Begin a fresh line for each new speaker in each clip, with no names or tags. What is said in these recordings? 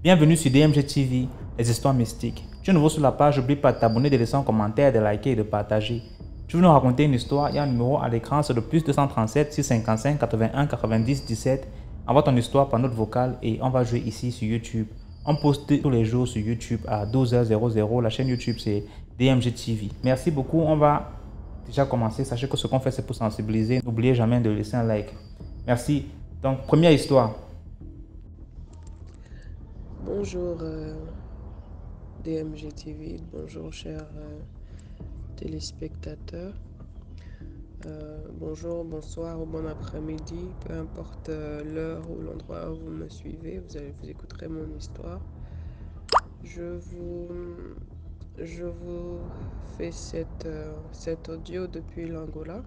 Bienvenue sur DMG TV, les histoires mystiques. Tu es nouveau sur la page, n'oublie pas de t'abonner, de laisser un commentaire, de liker et de partager. Tu veux nous raconter une histoire, il y a un numéro à l'écran, c'est le plus 237 655 81 90 17. Envoie ton histoire par note vocale et on va jouer ici sur YouTube. On poste tous les jours sur YouTube à 12h00. La chaîne YouTube c'est DMG TV. Merci beaucoup, on va déjà commencer. Sachez que ce qu'on fait c'est pour sensibiliser. N'oubliez jamais de laisser un like. Merci. Donc, première histoire.
Bonjour DMG TV, bonjour chers téléspectateurs, bonjour, bonsoir ou bon après-midi, peu importe l'heure ou l'endroit où vous me suivez, vous écouterez mon histoire. Je vous, je vous fais cet audio depuis l'Angola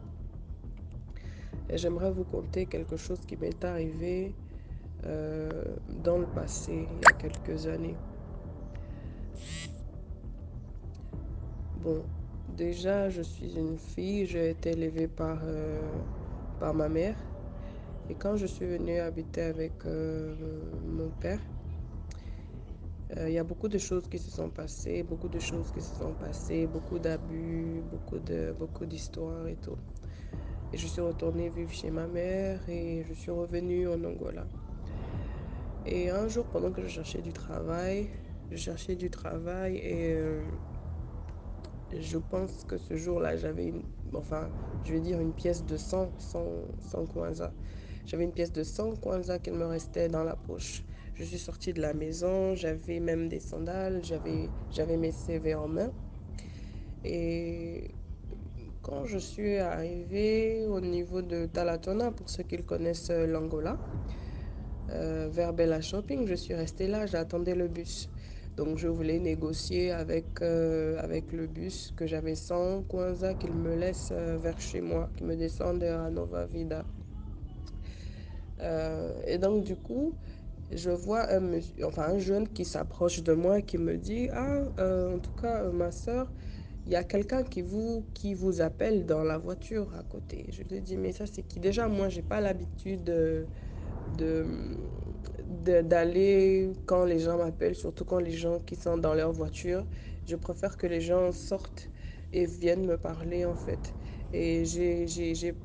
et j'aimerais vous conter quelque chose qui m'est arrivé dans le passé, il y a quelques années. Bon, déjà, je suis une fille, j'ai été élevée par ma mère. Et quand je suis venue habiter avec mon père, il y a beaucoup de choses qui se sont passées, beaucoup de choses qui se sont passées, beaucoup d'abus, beaucoup d'histoires et tout. Et je suis retournée vivre chez ma mère et je suis revenue en Angola. Et un jour, pendant que je cherchais du travail et je pense que ce jour-là, enfin, je vais dire une pièce de 100 kwanza. J'avais une pièce de 100 kwanza qu'il me restait dans la poche. Je suis sortie de la maison, j'avais même des sandales, j'avais mes CV en main. Et quand je suis arrivée au niveau de Talatona, pour ceux qui connaissent l'Angola, vers Bella Shopping, je suis restée là, j'attendais le bus. Donc je voulais négocier avec le bus que j'avais 100 kwanza qu'il me laisse vers chez moi, qui me descende à Nova Vida. Et donc du coup, je vois un jeune qui s'approche de moi et qui me dit, ah, en tout cas, ma soeur, il y a quelqu'un qui vous appelle dans la voiture à côté. Je lui dis, mais ça c'est qui? Déjà, moi, j'ai pas l'habitude de, d'aller quand les gens m'appellent, surtout quand les gens qui sont dans leur voiture. Je préfère que les gens sortent et viennent me parler en fait. Et j'ai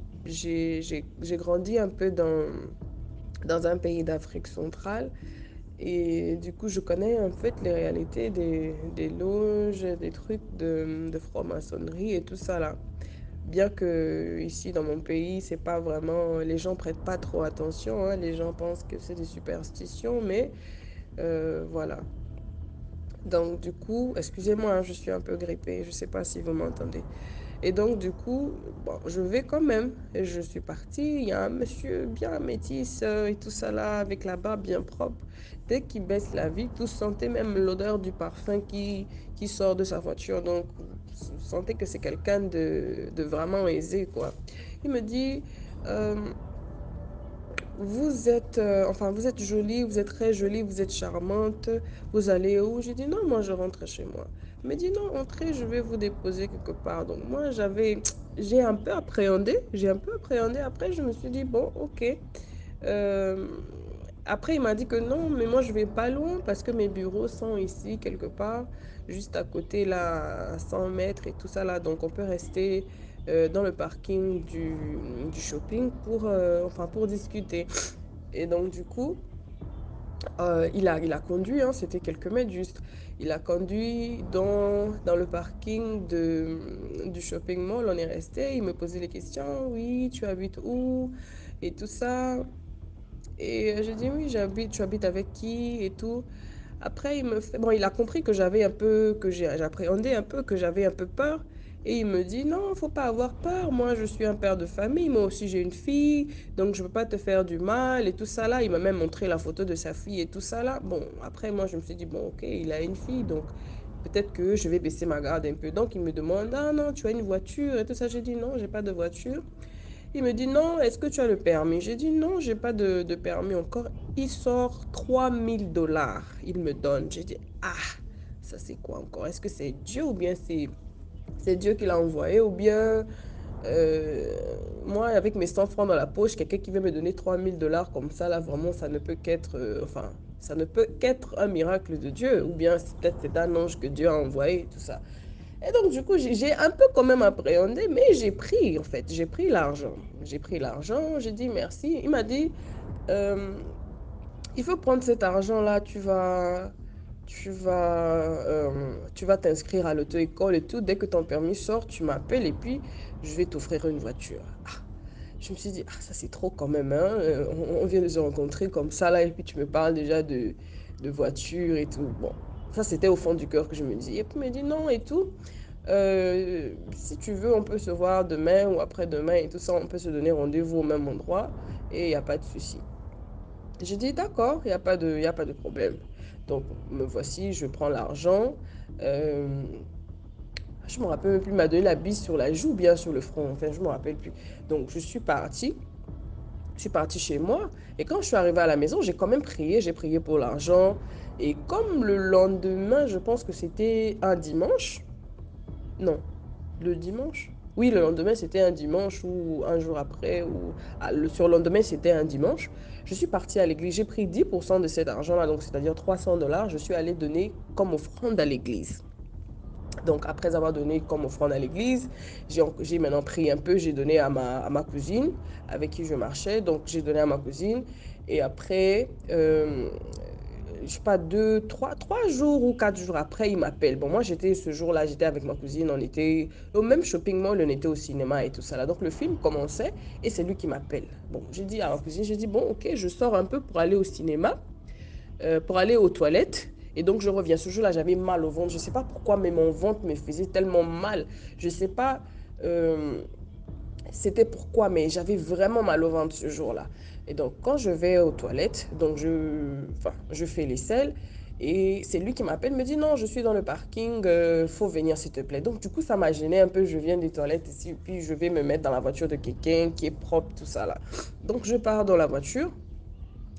grandi un peu dans un pays d'Afrique centrale. Et du coup, je connais en fait les réalités des loges, des trucs de franc-maçonnerie et tout ça là. Bien que ici dans mon pays, c'est pas vraiment, les gens prêtent pas trop attention, hein. Les gens pensent que c'est des superstitions, mais voilà. Donc du coup, excusez-moi, hein, je suis un peu grippée, je sais pas si vous m'entendez. Et donc du coup, bon, je vais quand même. Et je suis partie, il y a un monsieur bien métis et tout ça là, avec la barbe bien propre. Dès qu'il baisse la vitre, vous sentez même l'odeur du parfum qui sort de sa voiture. Donc vous sentez que c'est quelqu'un de vraiment aisé, quoi. Il me dit, euh, vous êtes jolie, vous êtes très jolie, vous êtes charmante. Vous allez où? J'ai dit non, moi je rentre chez moi. Il me dit non, entrez, je vais vous déposer quelque part. Donc moi j'ai un peu appréhendé, Après je me suis dit bon, ok. Euh, Après il m'a dit que non, mais moi je vais pas loin parce que mes bureaux sont ici quelque part, juste à côté là, à 100 mètres et tout ça là. Donc on peut rester dans le parking du shopping pour discuter. Et donc, du coup, il a conduit, hein, c'était quelques mètres juste. Il a conduit dans le parking du shopping mall. On est resté. Il me posait les questions. Oui, tu habites où? Et tout ça. Et j'ai dit, oui, tu habites avec qui? Et tout. Après, bon, il a compris que j'appréhendais un peu, que j'avais un peu peur. Et il me dit, non, faut pas avoir peur. Moi, je suis un père de famille. Moi aussi, j'ai une fille. Donc, je veux pas te faire du mal et tout ça là. Il m'a même montré la photo de sa fille et tout ça là. Bon, après, moi, je me suis dit, bon, ok, il a une fille. Donc, peut-être que je vais baisser ma garde un peu. Donc, il me demande, ah non, tu as une voiture et tout ça. J'ai dit, non, j'ai pas de voiture. Il me dit non, est-ce que tu as le permis? J'ai dit non, j'ai pas de permis encore. Il sort 3000 dollars. Il me donne. J'ai dit ah, ça c'est quoi encore? Est-ce que c'est Dieu ou bien c'est Dieu qui l'a envoyé ou bien euh, moi avec mes 100 francs dans la poche, quelqu'un qui veut me donner 3000 dollars comme ça là, vraiment ça ne peut qu'être enfin Ça ne peut qu'être un miracle de Dieu, ou bien peut-être c'est un ange que Dieu a envoyé, tout ça. Et donc, du coup, j'ai un peu quand même appréhendé, mais j'ai pris, en fait, j'ai pris l'argent. J'ai pris l'argent, j'ai dit merci. Il m'a dit, euh, il faut prendre cet argent-là, tu vas t'inscrire à l'auto-école et tout. Dès que ton permis sort, tu m'appelles et puis je vais t'offrir une voiture. Ah, je me suis dit, ah, ça c'est trop quand même, hein. On vient de se rencontrer comme ça là et puis tu me parles déjà de voiture et tout. Bon, ça c'était au fond du cœur que je me dis. Et puis il me dit non et tout. Si tu veux, on peut se voir demain ou après-demain et tout ça. On peut se donner rendez-vous au même endroit et il n'y a pas de souci. J'ai dit d'accord, il y a pas de problème. Donc me voici, je prends l'argent. Euh, je me rappelle même plus, il m'a donné la bise sur la joue ou bien sur le front. Enfin, je me rappelle plus. Donc je suis partie. Je suis partie chez moi et quand je suis arrivée à la maison, j'ai quand même prié, j'ai prié pour l'argent. Et comme le lendemain, je pense que c'était un dimanche, non, le dimanche? Oui, le lendemain, c'était un dimanche ou un jour après, ou le surlendemain, c'était un dimanche. Je suis partie à l'église, j'ai pris 10% de cet argent-là, donc c'est-à-dire $300, je suis allée donner comme offrande à l'église. Donc, après avoir donné comme offrande à l'église, j'ai maintenant pris un peu, j'ai donné à ma cousine avec qui je marchais. Donc, j'ai donné à ma cousine. Et après, je sais pas, trois jours ou 4 jours après, il m'appelle. Bon, moi, j'étais ce jour-là, j'étais avec ma cousine, on était au même shopping mall, on était au cinéma et tout ça là. Donc, le film commençait et c'est lui qui m'appelle. Bon, j'ai dit à ma cousine, j'ai dit, bon, ok, je sors un peu pour aller au cinéma, pour aller aux toilettes. Et donc, je reviens. Ce jour-là, j'avais mal au ventre. Je ne sais pas pourquoi, mais mon ventre me faisait tellement mal. Je ne sais pas c'était pourquoi, mais j'avais vraiment mal au ventre ce jour-là. Et donc, quand je vais aux toilettes, donc je fais les selles. Et c'est lui qui m'appelle, me dit non, je suis dans le parking, faut venir s'il te plaît. Donc, du coup, ça m'a gêné un peu. Je viens des toilettes ici, puis je vais me mettre dans la voiture de quelqu'un qui est propre, tout ça là. Donc, je pars dans la voiture.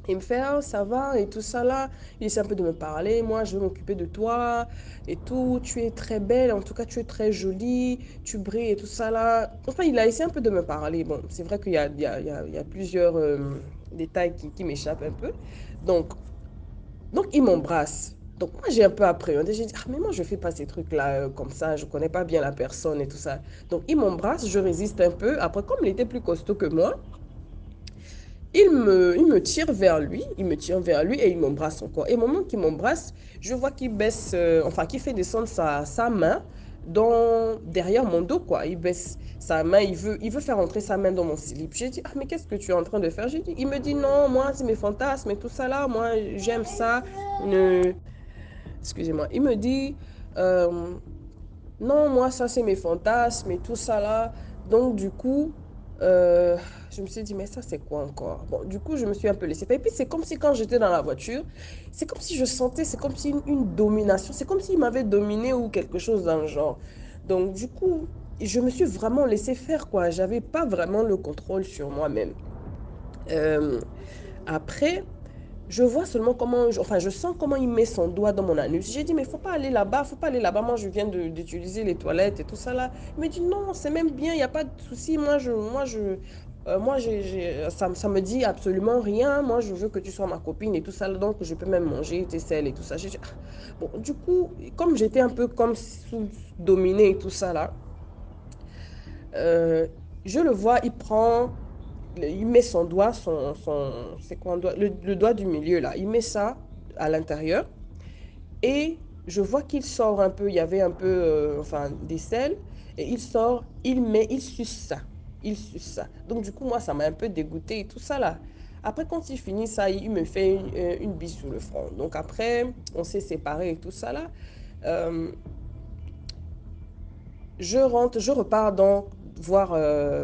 Il me fait, ah, ça va et tout ça là. Il essaie un peu de me parler. Moi, je vais m'occuper de toi et tout. Tu es très belle. En tout cas, tu es très jolie. Tu brilles et tout ça là. Enfin, il a essayé un peu de me parler. Bon, c'est vrai qu'il y a plusieurs détails qui m'échappent un peu. Donc, donc il m'embrasse. Donc, moi, j'ai un peu appréhendé. J'ai dit, ah, mais moi, je fais pas ces trucs-là comme ça. Je connais pas bien la personne et tout ça. Donc, il m'embrasse. Je résiste un peu. Après, comme il était plus costaud que moi, il me tire vers lui, il me tire vers lui et il m'embrasse encore. Et au moment qu'il m'embrasse, je vois qu'il baisse, enfin, qu'il fait descendre sa main derrière mon dos, quoi. Il baisse sa main, il veut faire entrer sa main dans mon slip. J'ai dit, ah, mais qu'est-ce que tu es en train de faire? Il me dit, non, moi, c'est mes fantasmes et tout ça là, moi, j'aime ça. Ne- Excusez-moi. Il me dit, euh, non, moi, ça, c'est mes fantasmes et tout ça là. Donc, du coup, euh, je me suis dit, mais ça, c'est quoi encore? Bon, du coup, je me suis un peu laissée faire. Et puis, c'est comme si quand j'étais dans la voiture, c'est comme si je sentais, c'est comme si une domination, c'est comme s'il m'avait dominé ou quelque chose dans le genre. Donc, du coup, je me suis vraiment laissée faire, quoi. J'avais pas vraiment le contrôle sur moi-même. Euh, Après, je vois seulement enfin, je sens comment il met son doigt dans mon anus. J'ai dit, mais faut pas aller là-bas, faut pas aller là-bas. Moi, je viens d'utiliser les toilettes et tout ça là. Il me dit, non, c'est même bien, il n'y a pas de souci. Ça me dit absolument rien. Moi, je veux que tu sois ma copine et tout ça. Donc, je peux même manger tes selles et tout ça. J'ai dit, ah. Bon, du coup, comme j'étais un peu comme sous dominée et tout ça là, euh, je le vois, il met son doigt, c'est quoi un doigt? Le doigt du milieu là, il met ça à l'intérieur et je vois qu'il sort un peu, il y avait un peu, enfin, des selles et il sort, il suce ça, il suce ça. Donc du coup, moi, ça m'a un peu dégoûté et tout ça là. Après, quand il finit ça, il me fait une bise sur le front. Donc après, on s'est séparés et tout ça là. Euh, Je rentre, je repars donc voir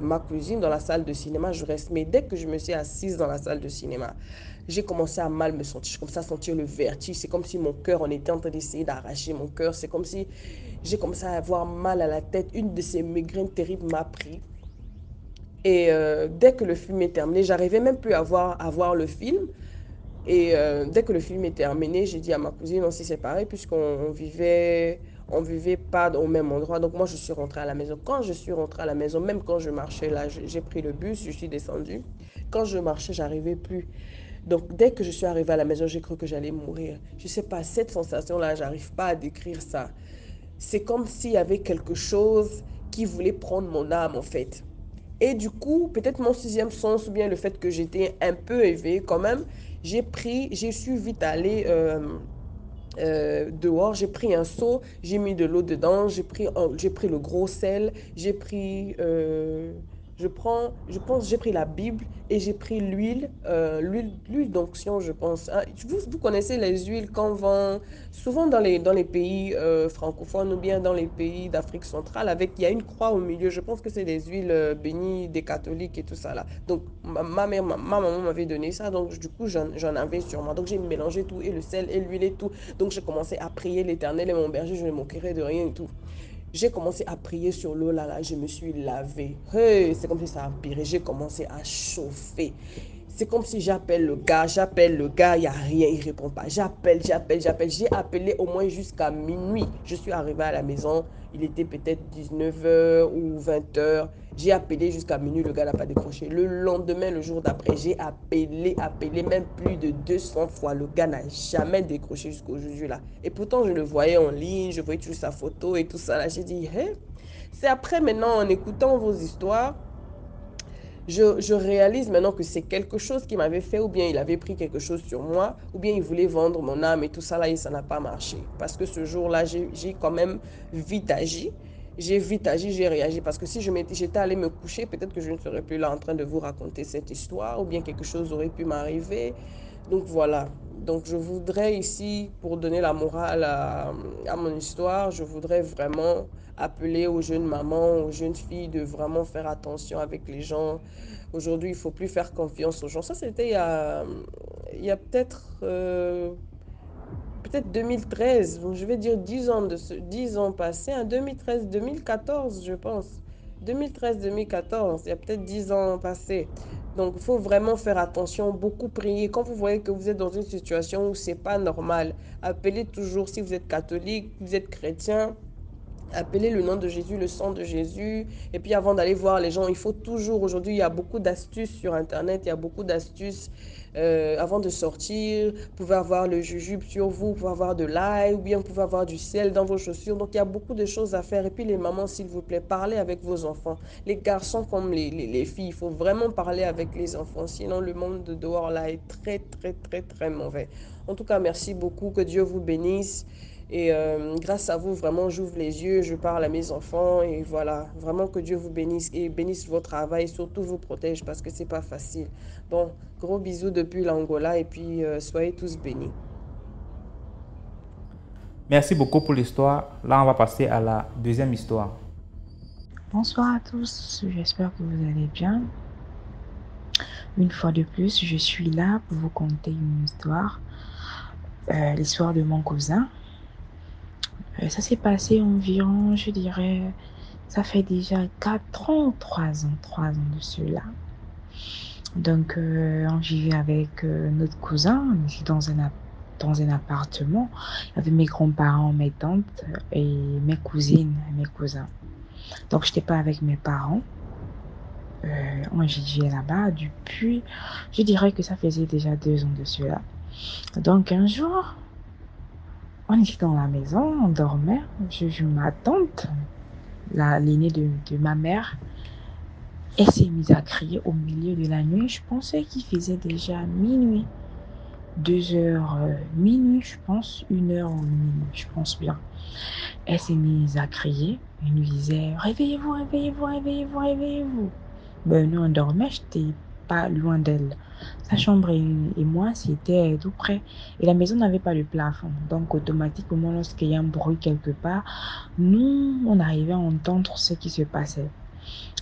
ma cousine dans la salle de cinéma. Je reste, mais dès que je me suis assise dans la salle de cinéma, j'ai commencé à mal me sentir. Je commençais à sentir le vertige. C'est comme si mon cœur, on était en train d'essayer d'arracher mon cœur. C'est comme si j'ai commencé à avoir mal à la tête. Une de ces migraines terribles m'a pris. Et dès que le film est terminé, j'arrivais même plus à voir le film. Et dès que le film est terminé, j'ai dit à ma cousine, on s'est séparés on vivait pas au même endroit. Donc moi, je suis rentrée à la maison. Quand je suis rentrée à la maison, même quand je marchais là, j'ai pris le bus, je suis descendue. Quand je marchais, j'arrivais plus. Donc, dès que je suis arrivée à la maison, j'ai cru que j'allais mourir. Je sais pas, cette sensation-là, j'arrive pas à décrire ça. C'est comme s'il y avait quelque chose qui voulait prendre mon âme, en fait. Et du coup, peut-être mon sixième sens, ou bien le fait que j'étais un peu éveillée quand même, j'ai su vite aller dehors, j'ai pris un seau, j'ai mis de l'eau dedans, j'ai pris le gros sel, je pense, j'ai pris la Bible et j'ai pris l'huile d'onction, je pense. Ah, vous connaissez les huiles qu'on vend souvent dans les pays francophones ou bien dans les pays d'Afrique centrale avec, il y a une croix au milieu. Je pense que c'est des huiles bénies des catholiques et tout ça là. Donc, ma maman m'avait donné ça, donc du coup, j'en avais sur moi. Donc, j'ai mélangé tout et le sel et l'huile et tout. Donc, j'ai commencé à prier l'Éternel et mon berger, je ne manquerai de rien et tout. J'ai commencé à prier sur l'eau là, je me suis lavée. Hey, c'est comme si ça a empiré. J'ai commencé à chauffer. C'est comme si j'appelle le gars, il n'y a rien, il ne répond pas. J'appelle. J'ai appelé au moins jusqu'à minuit. Je suis arrivée à la maison, il était peut-être 19 h ou 20 h. J'ai appelé jusqu'à minuit, le gars n'a pas décroché. Le lendemain, le jour d'après, j'ai appelé même plus de 200 fois. Le gars n'a jamais décroché jusqu'au jour là. Et pourtant, je le voyais en ligne, je voyais toujours sa photo et tout ça là. J'ai dit, hé, c'est après maintenant, en écoutant vos histoires, je réalise maintenant que c'est quelque chose qui m'avait fait, ou bien il avait pris quelque chose sur moi, ou bien il voulait vendre mon âme et tout ça là, et ça n'a pas marché. Parce que ce jour-là, j'ai quand même vite agi. J'ai vite agi, j'ai réagi. Parce que si j'étais allée me coucher, peut-être que je ne serais plus là en train de vous raconter cette histoire, ou bien quelque chose aurait pu m'arriver. Donc voilà. Donc je voudrais ici, pour donner la morale à mon histoire, je voudrais vraiment appeler aux jeunes mamans, aux jeunes filles de vraiment faire attention avec les gens. Aujourd'hui, il ne faut plus faire confiance aux gens. Ça, c'était il y a peut-être 2013, donc je vais dire 10 ans, 10 ans passés, en 2013, 2014, je pense. 2013-2014, il y a peut-être 10 ans passés. Donc, il faut vraiment faire attention, beaucoup prier. Quand vous voyez que vous êtes dans une situation où c'est pas normal, appelez toujours, si vous êtes catholique, vous êtes chrétien, appelez le nom de Jésus, le sang de Jésus. Et puis avant d'aller voir les gens, il faut toujours, aujourd'hui, il y a beaucoup d'astuces sur Internet, il y a beaucoup d'astuces avant de sortir. Vous pouvez avoir le jujube sur vous, vous pouvez avoir de l'ail, ou bien vous pouvez avoir du sel dans vos chaussures. Donc il y a beaucoup de choses à faire. Et puis les mamans, s'il vous plaît, parlez avec vos enfants. Les garçons comme les filles, il faut vraiment parler avec les enfants. Sinon, le monde de dehors là est très, très, très, très mauvais. En tout cas, merci beaucoup. Que Dieu vous bénisse. Et grâce à vous, vraiment, j'ouvre les yeux, je parle à mes enfants et voilà, vraiment que Dieu vous bénisse et bénisse votre travail et surtout vous protège parce que c'est pas facile. Bon, gros bisous depuis l'Angola et puis soyez tous bénis.
Merci beaucoup pour l'histoire. Là, on va passer à la deuxième histoire.
Bonsoir à tous, j'espère que vous allez bien. Une fois de plus, je suis là pour vous conter une histoire, l'histoire de mon cousin. Ça s'est passé environ, je dirais, ça fait déjà 4 ans, 3 ans de cela. Donc, on vivait avec notre cousin, on était dans un appartement, avec mes grands-parents, mes tantes et mes cousines et mes cousins. Donc, je n'étais pas avec mes parents. On vivait là-bas depuis, je dirais que ça faisait déjà 2 ans de cela. Donc un jour, on était dans la maison, on dormait. J'ai vu ma tante, l'aînée de ma mère, elle s'est mise à crier au milieu de la nuit. Je pensais qu'il faisait déjà minuit, 2 h, minuit, je pense, 1 h ou minuit, je pense bien. Elle s'est mise à crier. Elle nous disait, réveillez-vous, réveillez-vous, réveillez-vous, réveillez-vous. Ben, nous, on dormait, j'étais pas loin d'elle. Sa chambre et moi, c'était tout près. Et la maison n'avait pas de plafond. Donc, automatiquement, lorsqu'il y a un bruit quelque part, nous, on arrivait à entendre ce qui se passait.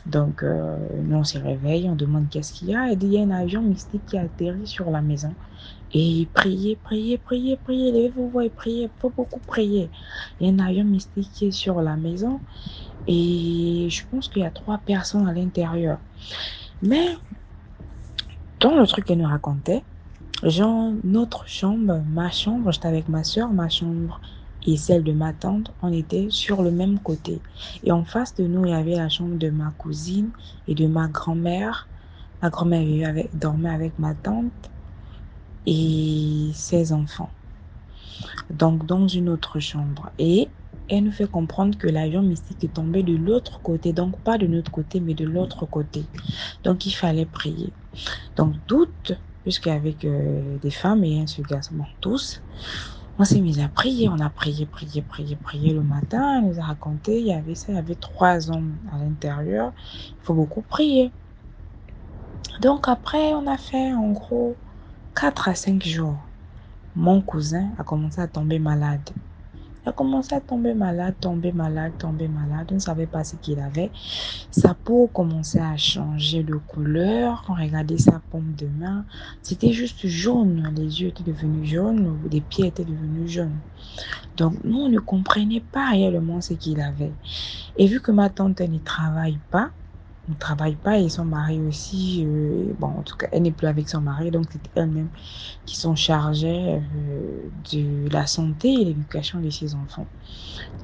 Donc, nous, on se réveille, on demande qu'est-ce qu'il y a. Et il y a un avion mystique qui a atterri sur la maison. Et priez, priez, priez, priez, levez-vous et priez, il faut beaucoup prier. Il y a un avion mystique qui est sur la maison et je pense qu'il y a 3 personnes à l'intérieur. Mais dans le truc qu'elle nous racontait, genre notre chambre, ma chambre, j'étais avec ma soeur, ma chambre et celle de ma tante, on était sur le même côté. Et en face de nous, il y avait la chambre de ma cousine et de ma grand-mère. Ma grand-mère dormait avec ma tante. et ses enfants. Donc, dans une autre chambre. Et elle nous fait comprendre que l'avion mystique est tombé de l'autre côté. Donc, pas de notre côté, mais de l'autre côté. Donc, il fallait prier. Donc, toutes, puisqu'avec des femmes et un seul garçon, bon, tous, on s'est mis à prier. On a prié, prié, prié, prié le matin. Elle nous a raconté, il y avait ça, il y avait 3 hommes à l'intérieur. Il faut beaucoup prier. Donc, après, on a fait en gros 4 à 5 jours. Mon cousin a commencé à tomber malade. Il a commencé à tomber malade, tomber malade, tomber malade. On ne savait pas ce qu'il avait. Sa peau commençait à changer de couleur. On regardait sa paume de main. C'était juste jaune. Les yeux étaient devenus jaunes. Les pieds étaient devenus jaunes. Donc, nous, on ne comprenait pas réellement ce qu'il avait. Et vu que ma tante, elle ne travaille pas, et son mari aussi, bon, en tout cas, elle n'est plus avec son mari, donc c'est elle-même qui s'en chargeait de la santé et l'éducation de ses enfants.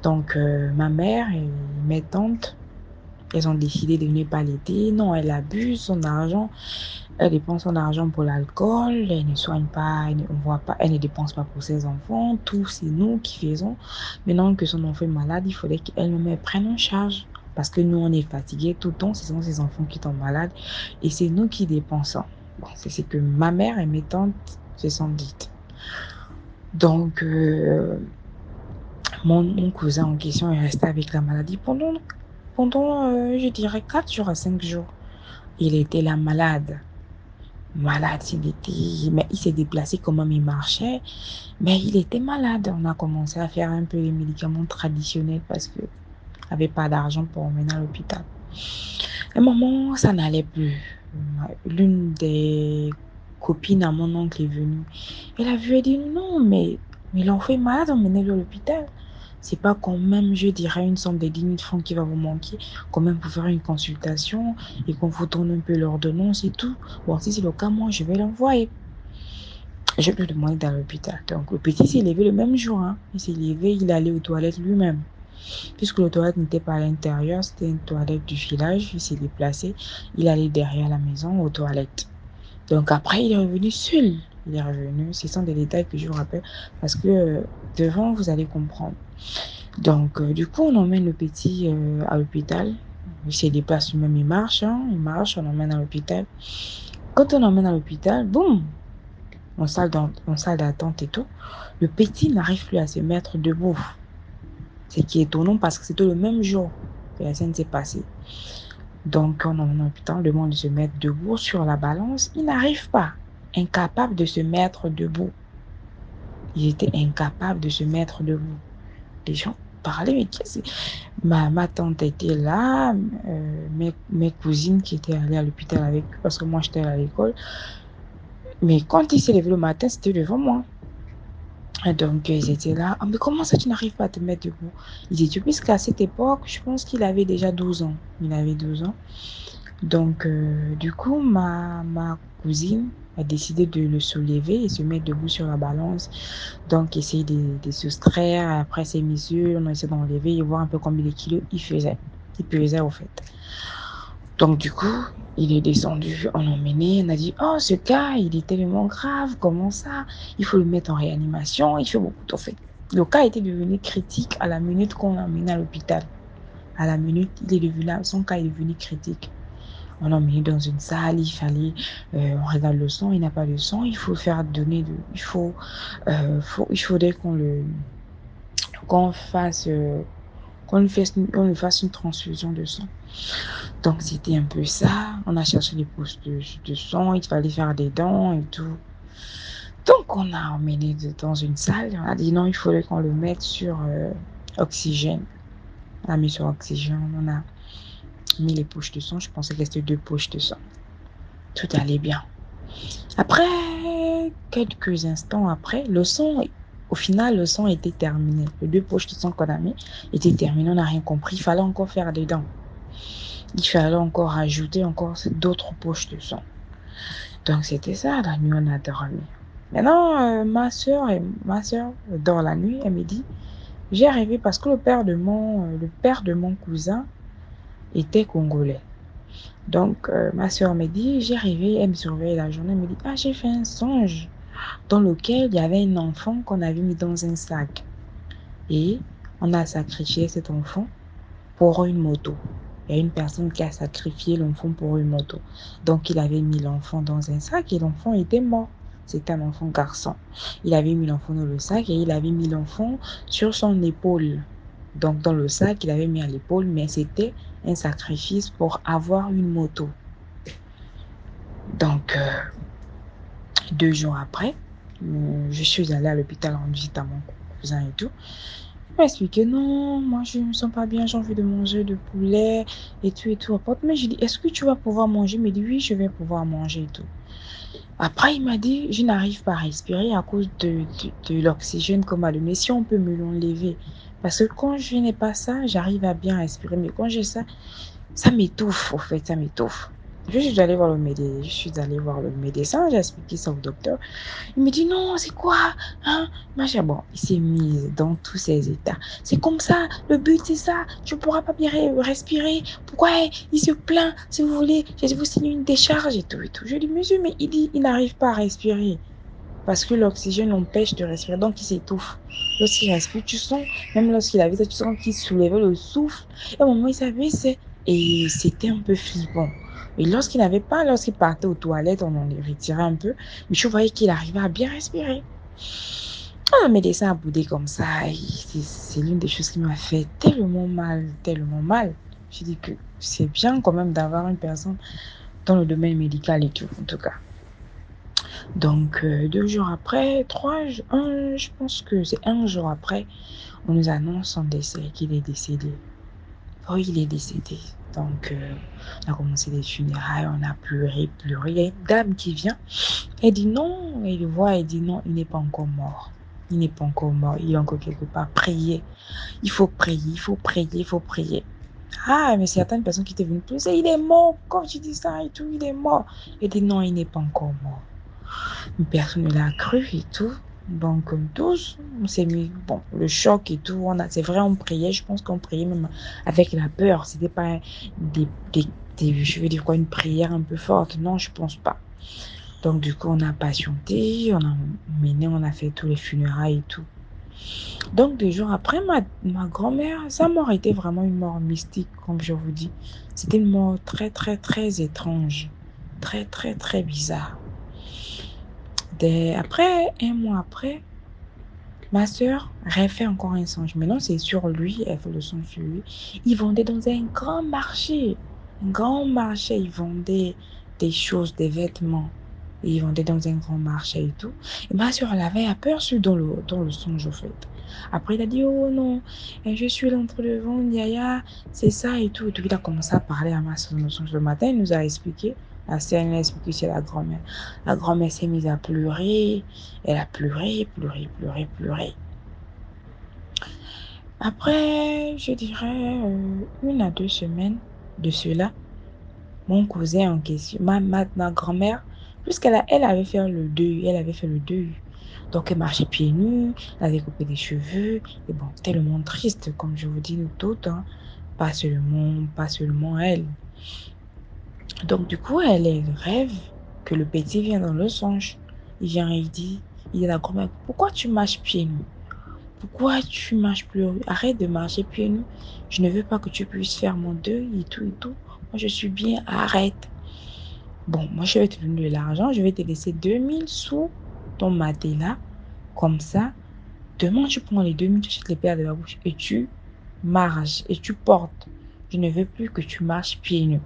Donc, ma mère et mes tantes, elles ont décidé de ne pas l'aider. Non, elle abuse son argent. Elle dépense son argent pour l'alcool. Elle ne soigne pas, on voit pas, elle ne dépense pas pour ses enfants. Tout, c'est nous qui faisons. Maintenant que son enfant est malade, il faudrait qu'elle-même prenne en charge. Parce que nous, on est fatigués tout le temps. Ce sont ses enfants qui tombent malades. Et c'est nous qui dépensons. Bon, c'est ce que ma mère et mes tantes se sont dites. Donc, mon cousin en question est resté avec la maladie pendant je dirais, 4 jours à 5 jours. Il était là malade. Malade, mais il s'est déplacé quand même, il marchait. Mais il était malade. On a commencé à faire un peu les médicaments traditionnels parce que n'avait pas d'argent pour emmener à l'hôpital. À un moment, ça n'allait plus. L'une des copines à mon oncle est venue. Elle a vu et dit non, mais l'enfant est malade, emmenez-le à l'hôpital. C'est pas quand même, je dirais, une somme de 10 000 francs qui va vous manquer, quand même pour faire une consultation et qu'on vous donne un peu l'ordonnance et tout. Bon, si c'est le cas, moi, je vais l'envoyer. Je vais le demander dans l'hôpital. Donc, le petit s'est levé le même jour. Hein. Il s'est levé, il allait aux toilettes lui-même. Puisque le toilette n'était pas à l'intérieur, c'était une toilette du village, il s'est déplacé, il allait derrière la maison aux toilettes. Donc après, il est revenu seul. Il est revenu, ce sont des détails que je vous rappelle, parce que devant, vous allez comprendre. Donc, du coup, on emmène le petit à l'hôpital. Il se déplace lui-même, il marche, on emmène à l'hôpital. Quand on emmène à l'hôpital, boum, en salle d'attente et tout, le petit n'arrive plus à se mettre debout. Ce qui est étonnant parce que c'était le même jour que la scène s'est passée. Donc, on en a on demande de se mettre debout sur la balance. Il n'arrive pas. Incapable de se mettre debout. Il était incapable de se mettre debout. Les gens parlaient, mais qu'est-ce que ma tante était là, mes cousines qui étaient allées à l'hôpital avec eux, parce que moi j'étais à l'école. Mais quand il s'est levé le matin, c'était devant moi. Donc, ils étaient là. Ah, mais comment ça, tu n'arrives pas à te mettre debout? Ils étaient, puisqu'à cette époque, je pense qu'il avait déjà 12 ans. Il avait 12 ans. Donc, du coup, ma cousine a décidé de le soulever et se mettre debout sur la balance. Donc, essayer de soustraire. Après, ces messieurs, on a essayé d'enlever et voir un peu combien de kilos il faisait. Il pesait, au fait. Donc, du coup, il est descendu, on l'a emmené, on a dit, oh, ce cas, il est tellement grave, comment ça? Il faut le mettre en réanimation, il fait beaucoup de fait. Le cas était devenu critique à la minute qu'on l'a emmené à l'hôpital. À la minute, son cas est devenu critique. On l'a emmené dans une salle, il fallait, on regarde le sang, il n'a pas de sang, il faut faire donner il faudrait qu'on fasse, qu'on lui fasse une transfusion de sang. Donc, c'était un peu ça. On a cherché les poches de sang, il fallait faire des dents et tout. Donc, on a emmené dans une salle. On a dit non, il fallait qu'on le mette sur oxygène. On a mis sur oxygène, on a mis les poches de sang. Je pensais que c'était 2 poches de sang. Tout allait bien. Après, quelques instants après, au final, le sang était terminé. Les 2 poches de sang qu'on a mis étaient terminées. On n'a rien compris. Il fallait encore faire des dents. Il fallait encore ajouter d'autres poches de sang. Donc, c'était ça, la nuit, on a dormi. Maintenant, ma soeur dort la nuit, elle me dit, j'ai rêvé parce que le père de mon cousin était congolais. Donc, ma soeur me dit, j'ai rêvé, elle me surveille la journée, elle me dit, ah, j'ai fait un songe. dans lequel il y avait un enfant qu'on avait mis dans un sac. Et on a sacrifié cet enfant pour une moto. Il y a une personne qui a sacrifié l'enfant pour une moto. Donc, il avait mis l'enfant dans un sac et l'enfant était mort. C'était un enfant garçon. Il avait mis l'enfant dans le sac et il avait mis l'enfant sur son épaule. Donc, dans le sac, il avait mis à l'épaule, mais c'était un sacrifice pour avoir une moto. Donc, 2 jours après, je suis allée à l'hôpital rendre visite à mon cousin et tout. Il m'a expliqué, non, moi je ne me sens pas bien, j'ai envie de manger de poulet et tout et tout. Mais j'ai dit, est-ce que tu vas pouvoir manger? Il m'a dit, oui, je vais pouvoir manger et tout. Après, il m'a dit, je n'arrive pas à respirer à cause de l'oxygène qu'on m'a donné. Si on peut me l'enlever. Parce que quand je n'ai pas ça, j'arrive à bien respirer. Mais quand j'ai ça, ça m'étouffe, au fait, ça m'étouffe. Je suis allée voir le médecin, j'ai expliqué ça au docteur. Il me dit non, c'est quoi? Hein? Machin. Bon, il s'est mis dans tous ses états. C'est comme ça, le but c'est ça. Tu ne pourras pas bien respirer. Pourquoi il se plaint? Si vous voulez, je vais vous signer une décharge et tout et tout. Je dis, monsieur, mais il dit, il n'arrive pas à respirer parce que l'oxygène l'empêche de respirer. Donc, il s'étouffe. Lorsqu'il respire, tu sens, même lorsqu'il avait ça, tu sens qu'il soulevait le souffle. Et au moment où il s'abaissait, et c'était un peu flippant. Et lorsqu'il partait aux toilettes, on en les retirait un peu, mais je voyais qu'il arrivait à bien respirer. Un médecin a boudé comme ça, c'est l'une des choses qui m'a fait tellement mal, tellement mal. J'ai dit que c'est bien quand même d'avoir une personne dans le domaine médical et tout, en tout cas. Donc, 2 jours après, je pense que c'est un jour après, on nous annonce son décès, qu'il est décédé. Oh, il est décédé. Donc, on a commencé les funérailles, on a pleuré, pleuré. Il y a une dame qui vient, elle dit non, elle le voit, elle dit non, il n'est pas encore mort. Il n'est pas encore mort, il est encore quelque part. Priez. Il faut prier, il faut prier, il faut prier. Ah, mais certaines personnes qui étaient venues pousser, il est mort. Quand tu dis ça et tout, il est mort. Elle dit non, il n'est pas encore mort. Personne ne l'a cru et tout. Donc, comme tous, on s'est mis, bon, le choc et tout. C'est vrai, on priait. Je pense qu'on priait même avec la peur. C'était pas je veux dire quoi, une prière un peu forte. Non, je pense pas. Donc, du coup, on a patienté, on a fait tous les funérailles et tout. Donc, 2 jours après, ma grand-mère, sa mort était vraiment une mort mystique, comme je vous dis. C'était une mort très, très, très étrange. Très, très, très bizarre. Après, un mois après, ma soeur refait encore un songe. Maintenant, c'est sur lui, elle fait le songe sur lui. Il vendait dans un grand marché. Un grand marché, il vendait des choses, des vêtements. Et il vendait dans un grand marché et tout. Et ma soeur l'avait aperçu dans le songe, au fait. Après, il a dit, oh non, je suis en train de vendre, Yaya, c'est ça et tout. Et tout. Il a commencé à parler à ma soeur dans le songe. Le matin, il nous a expliqué. La sœur nous a expliqué c'est la grand-mère. La grand-mère s'est mise à pleurer. Elle a pleuré, pleuré, pleuré, pleuré. Après, je dirais 1 à 2 semaines de cela, mon cousin en question, ma grand-mère, elle avait fait le deuil, Donc, elle marchait pieds nus, elle avait coupé les cheveux, et bon, tellement triste, comme je vous dis, nous toutes, hein, pas seulement elle. Donc, du coup, elle rêve que le petit vient dans le songe. Il vient et il dit à la grand-mère, pourquoi tu marches pieds nus? Pourquoi tu marches plus? Arrête de marcher pieds nus. Je ne veux pas que tu puisses faire mon deuil et tout et tout. Moi, je suis bien, arrête. Bon, moi, je vais te donner de l'argent. Je vais te laisser 2000 sous ton matelas. Comme ça, demain, tu prends les 2000, tu achètes les paires de la bouche et tu marches et tu portes. Je ne veux plus que tu marches pieds nus.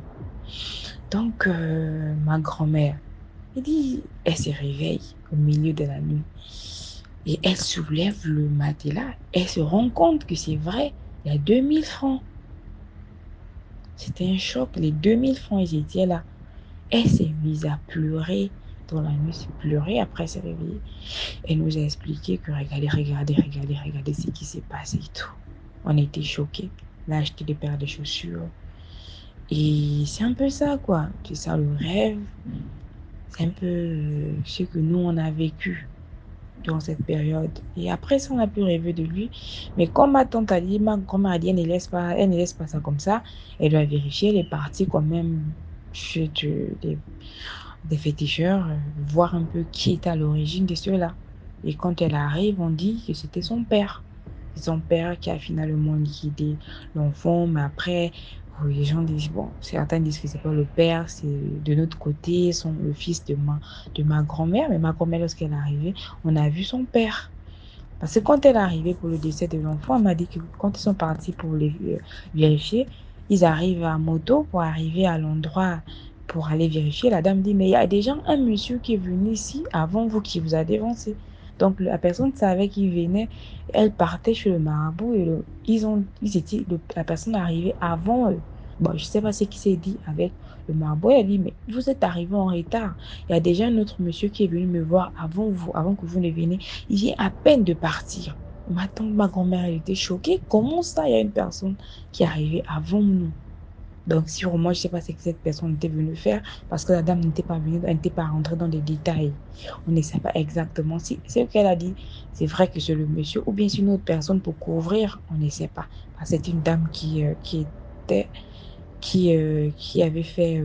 Donc, ma grand-mère, elle se réveille au milieu de la nuit. Et elle soulève le matelas. Elle se rend compte que c'est vrai, il y a 2000 francs. C'était un choc. Les 2000 francs, ils étaient là. Elle s'est mise à pleurer. Dans la nuit, elle pleurait. Après, elle s'est réveillée. Elle nous a expliqué que regardez ce qui s'est passé et tout. On était choqués. Elle a acheté des paires de chaussures. Et c'est un peu ça, quoi. C'est ça le rêve. C'est un peu ce que nous, on a vécu durant cette période. Et après ça, on a pu rêver de lui. Mais comme ma tante a dit, ma grand-mère a dit, elle ne laisse pas ça comme ça. Elle doit vérifier. Elle est partie quand même des féticheurs, voir un peu qui est à l'origine de cela. Et quand elle arrive, on dit que c'était son père. C'est son père qui a finalement liquidé l'enfant, mais après, oui, les gens disent, bon, certains disent que c'est pas le père, c'est de notre côté, le fils de ma grand-mère. Mais ma grand-mère, lorsqu'elle est arrivée, on a vu son père. Parce que quand elle est arrivée pour le décès de l'enfant, elle m'a dit que quand ils sont partis pour vérifier, ils arrivent à moto pour arriver à l'endroit pour aller vérifier. La dame dit, mais il y a déjà un monsieur qui est venu ici avant vous qui vous a dévancé. Donc la personne savait qu'il venait, elle partait chez le marabout et la personne arrivée avant eux. Bon, je ne sais pas ce qui s'est dit avec le marabout. Elle a dit, mais vous êtes arrivé en retard. Il y a déjà un autre monsieur qui est venu me voir avant vous, avant que vous ne veniez. Il vient à peine de partir. Ma tante, ma grand-mère, elle était choquée. Comment ça, il y a une personne qui est arrivée avant nous? Donc, sur moi, je ne sais pas ce que cette personne était venue faire parce que la dame n'était pas venue, elle n'était pas rentrée dans les détails. On ne sait pas exactement si c'est ce qu'elle a dit. C'est vrai que c'est le monsieur ou bien c'est une autre personne pour couvrir. On ne sait pas. Parce que c'est une dame était, qui avait fait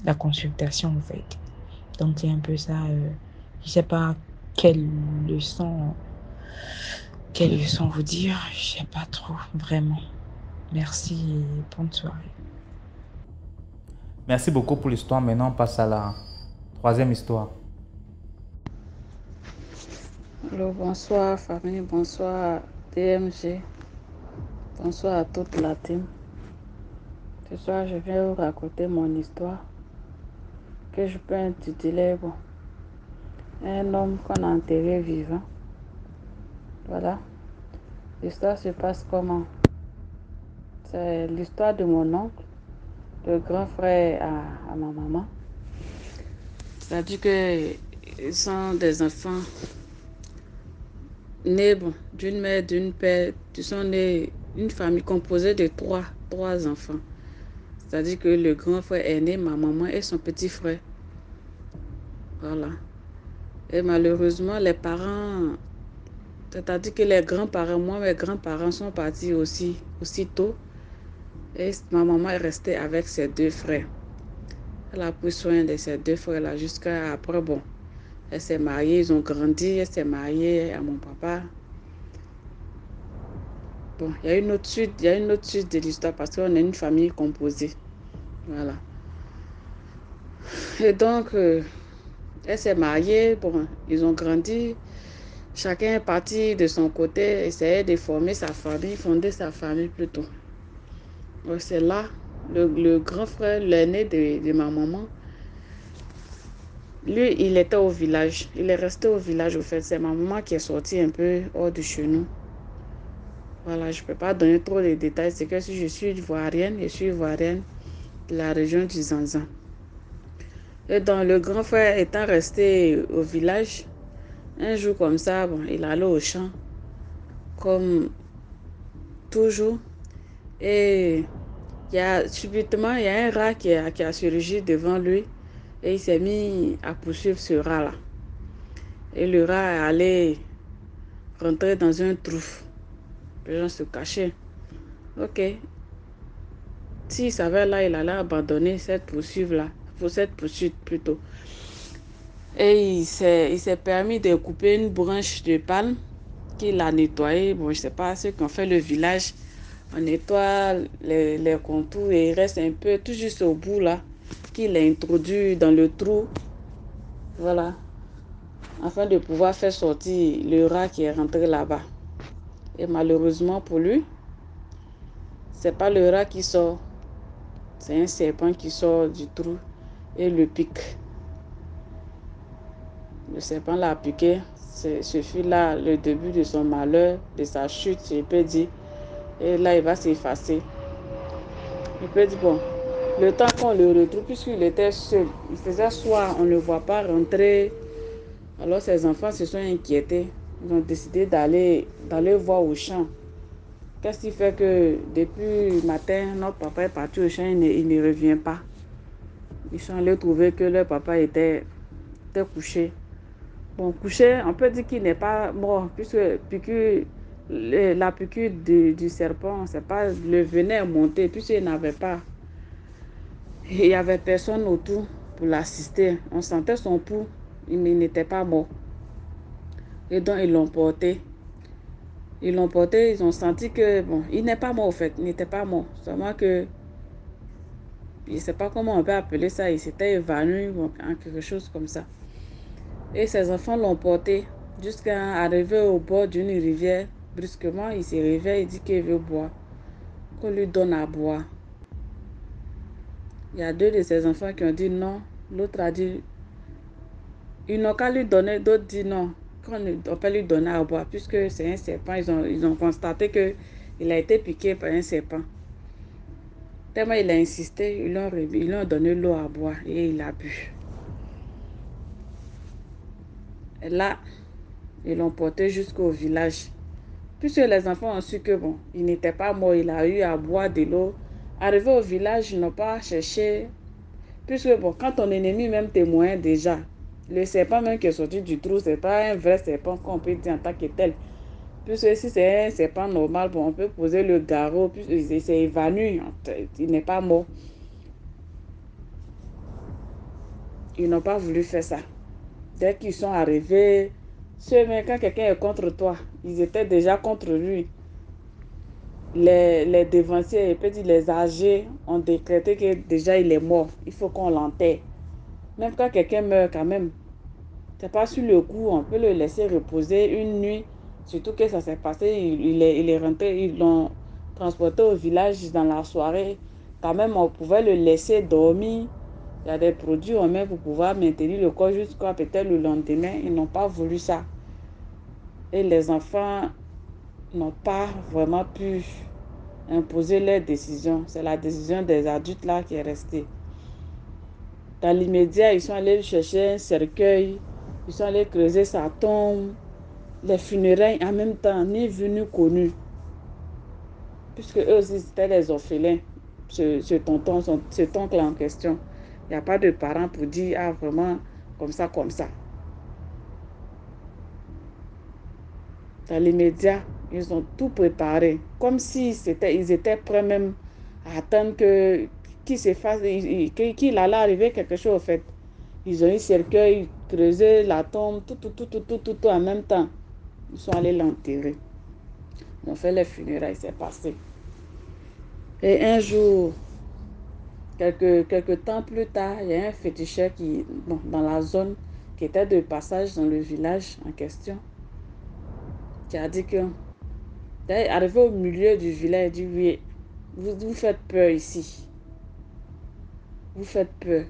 la consultation, en fait. Donc, c'est un peu ça. Je ne sais pas quelle leçon quelle leçon vous dire? Je sais pas trop, vraiment. Merci et bonne soirée.
Merci beaucoup pour l'histoire. Maintenant, on passe à la troisième histoire.
Allô, bonsoir famille, bonsoir DMG, bonsoir à toute la team. Ce soir, je viens vous raconter mon histoire que je peux intituler un homme qu'on a enterré vivant. Voilà, l'histoire se passe comment? C'est l'histoire de mon oncle, le grand frère à ma maman. C'est-à-dire qu'ils sont des enfants nés d'une mère, d'une père. Ils sont nés une famille composée de trois enfants. C'est-à-dire que le grand frère est né, ma maman et son petit frère. Voilà. Et malheureusement, les parents, c'est-à-dire que les grands-parents, moi, mes grands-parents sont partis aussi tôt. Et ma maman est restée avec ses deux frères. Elle a pris soin de ses deux frères-là jusqu'à après, bon. Elle s'est mariée, ils ont grandi, elle s'est mariée à mon papa. Bon, il y a une autre suite de l'histoire parce qu'on est une famille composée. Voilà. Et donc, elle s'est mariée, bon, ils ont grandi. Chacun est parti de son côté, essayer de former sa famille, fonder sa famille plutôt. Donc c'est là, le grand frère, l'aîné de ma maman, lui, il était au village. Il est resté au village, au fait. C'est ma maman qui est sortie un peu hors de chez nous. Voilà, je ne peux pas donner trop de détails. C'est que si je suis ivoirienne de la région du Zanzan. Et donc, le grand frère étant resté au village, un jour comme ça, bon, il allait au champ, comme toujours. Et subitement, il y a un rat qui a surgi devant lui. Et il s'est mis à poursuivre ce rat-là. Et le rat est allé rentrer dans un trou. Les gens se cachaient. Ok. S'il savait là, il allait abandonner cette poursuite-là. Pour cette poursuite plutôt. Et il s'est permis de couper une branche de palme qu'il a nettoyée. Bon, je ne sais pas ce qu'on fait le village. On nettoie les contours et il reste un peu tout juste au bout là qu'il a introduit dans le trou. Voilà. Afin de pouvoir faire sortir le rat qui est rentré là-bas. Et malheureusement pour lui, c'est pas le rat qui sort. C'est un serpent qui sort du trou et le pique. Le serpent l'a piqué. Ce fut là le début de son malheur, de sa chute, je peux dire. Et là, il va s'effacer. Je peux dire, bon, le temps qu'on le retrouve, puisqu'il était seul, il faisait soir, on ne le voit pas rentrer. Alors ses enfants se sont inquiétés. Ils ont décidé d'aller voir au champ. Qu'est-ce qui fait que depuis le matin, notre papa est parti au champ, il ne revient pas. Ils sont allés trouver que leur papa était couché. Bon, couché, on peut dire qu'il n'est pas mort, puisque la piqûre du serpent, c'est pas le venin est monté, puisqu'il n'avait pas. Il n'y avait personne autour. pour l'assister. On sentait son pouls, mais il n'était pas mort. Et donc, ils l'ont porté. Ils l'ont porté, ils ont senti que, bon, il n'est pas mort, en fait. Il n'était pas mort. Seulement que, je ne sais pas comment on peut appeler ça, il s'était évanoui ou quelque chose comme ça. Et ses enfants l'ont porté jusqu'à arriver au bord d'une rivière. Brusquement, il se réveille, il dit qu'il veut boire. Qu'on lui donne à boire. Il y a deux de ses enfants qui ont dit non. L'autre a dit, ils n'ont qu'à lui donner, d'autres disent non. On peut lui donner à boire puisque c'est un serpent. Ils ont constaté qu'il a été piqué par un serpent. Tellement il a insisté, ils lui ont donné l'eau à boire et il a bu. Et là, ils l'ont porté jusqu'au village. Puisque les enfants ont su que bon, il n'était pas mort, il a eu à boire de l'eau. Arrivé au village, ils n'ont pas cherché. Puisque bon, quand ton ennemi même témoigne déjà, le serpent même qui est sorti du trou, c'est pas un vrai serpent qu'on peut dire en tant que tel. Puisque si c'est un serpent normal, bon, on peut poser le garrot, puisqu'il s'est évanoui, il n'est pas mort. Ils n'ont pas voulu faire ça. Dès qu'ils sont arrivés, quand quelqu'un est contre toi, ils étaient déjà contre lui. Les devanciers, peut-être les âgés, ont décrété que déjà il est mort. Il faut qu'on l'enterre. Même quand quelqu'un meurt quand même, c'est pas sur le coup, on peut le laisser reposer une nuit. Surtout que ça s'est passé, il est rentré, ils l'ont transporté au village dans la soirée. Quand même, on pouvait le laisser dormir. Il y a des produits on met pour pouvoir maintenir le corps jusqu'à peut-être le lendemain. Ils n'ont pas voulu ça. Et les enfants n'ont pas vraiment pu imposer leur décision. C'est la décision des adultes là qui est restée. Dans l'immédiat, ils sont allés chercher un cercueil. Ils sont allés creuser sa tombe. Les funérailles en même temps, ni vu ni connu. Puisque eux aussi, c'était les orphelins. Cet oncle en question. Il n'y a pas de parents pour dire, ah, vraiment, comme ça, comme ça. Dans l'immédiat, ils ont tout préparé. Comme si ils étaient prêts même à attendre qu'il se fasse, qu'il allait arriver quelque chose, en fait. Ils ont eu cercueil, creusé la tombe, tout en même temps. Ils sont allés l'enterrer. Ils ont fait les funérailles, c'est passé. Et un jour, quelques temps plus tard, il y a un féticheur dans la zone qui était de passage dans le village en question, qui a dit que, arrivé au milieu du village, il dit oui, vous faites peur ici. Vous faites peur.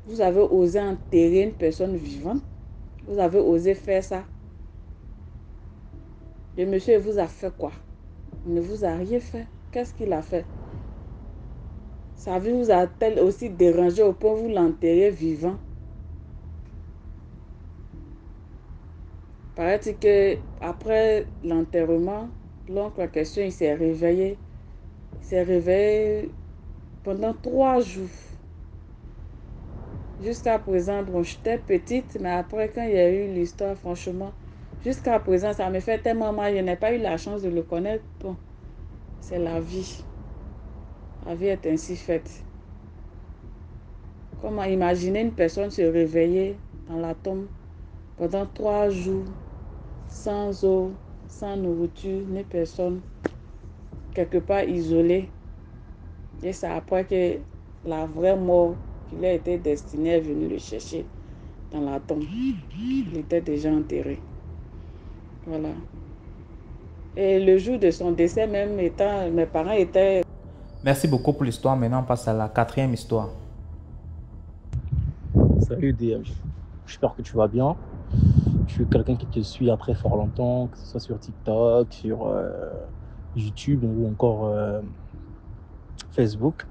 Vous avez osé enterrer une personne vivante. Vous avez osé faire ça. Le monsieur vous a fait quoi? Il ne vous a rien fait. Qu'est-ce qu'il a fait? Sa vie vous a-t-elle aussi dérangé au point où vous l'enterrez vivant? Paraît-il qu'après l'enterrement, l'oncle en question, il s'est réveillé. Il s'est réveillé pendant 3 jours. Jusqu'à présent, bon, j'étais petite, mais après, quand il y a eu l'histoire, franchement, jusqu'à présent, ça me fait tellement mal. Je n'ai pas eu la chance de le connaître. Bon, c'est la vie. La vie est ainsi faite. Comment imaginer une personne se réveiller dans la tombe pendant 3 jours, sans eau, sans nourriture, ni personne, quelque part isolé. Et c'est après que la vraie mort qui lui a été destinée est venue le chercher dans la tombe. Il était déjà enterré. Voilà. Et le jour de son décès, même mes parents étaient...
Merci beaucoup pour l'histoire. Maintenant, on passe à la quatrième histoire.
Salut DM, j'espère que tu vas bien. Je suis quelqu'un qui te suit il y a très fort longtemps, que ce soit sur TikTok, sur YouTube ou encore Facebook.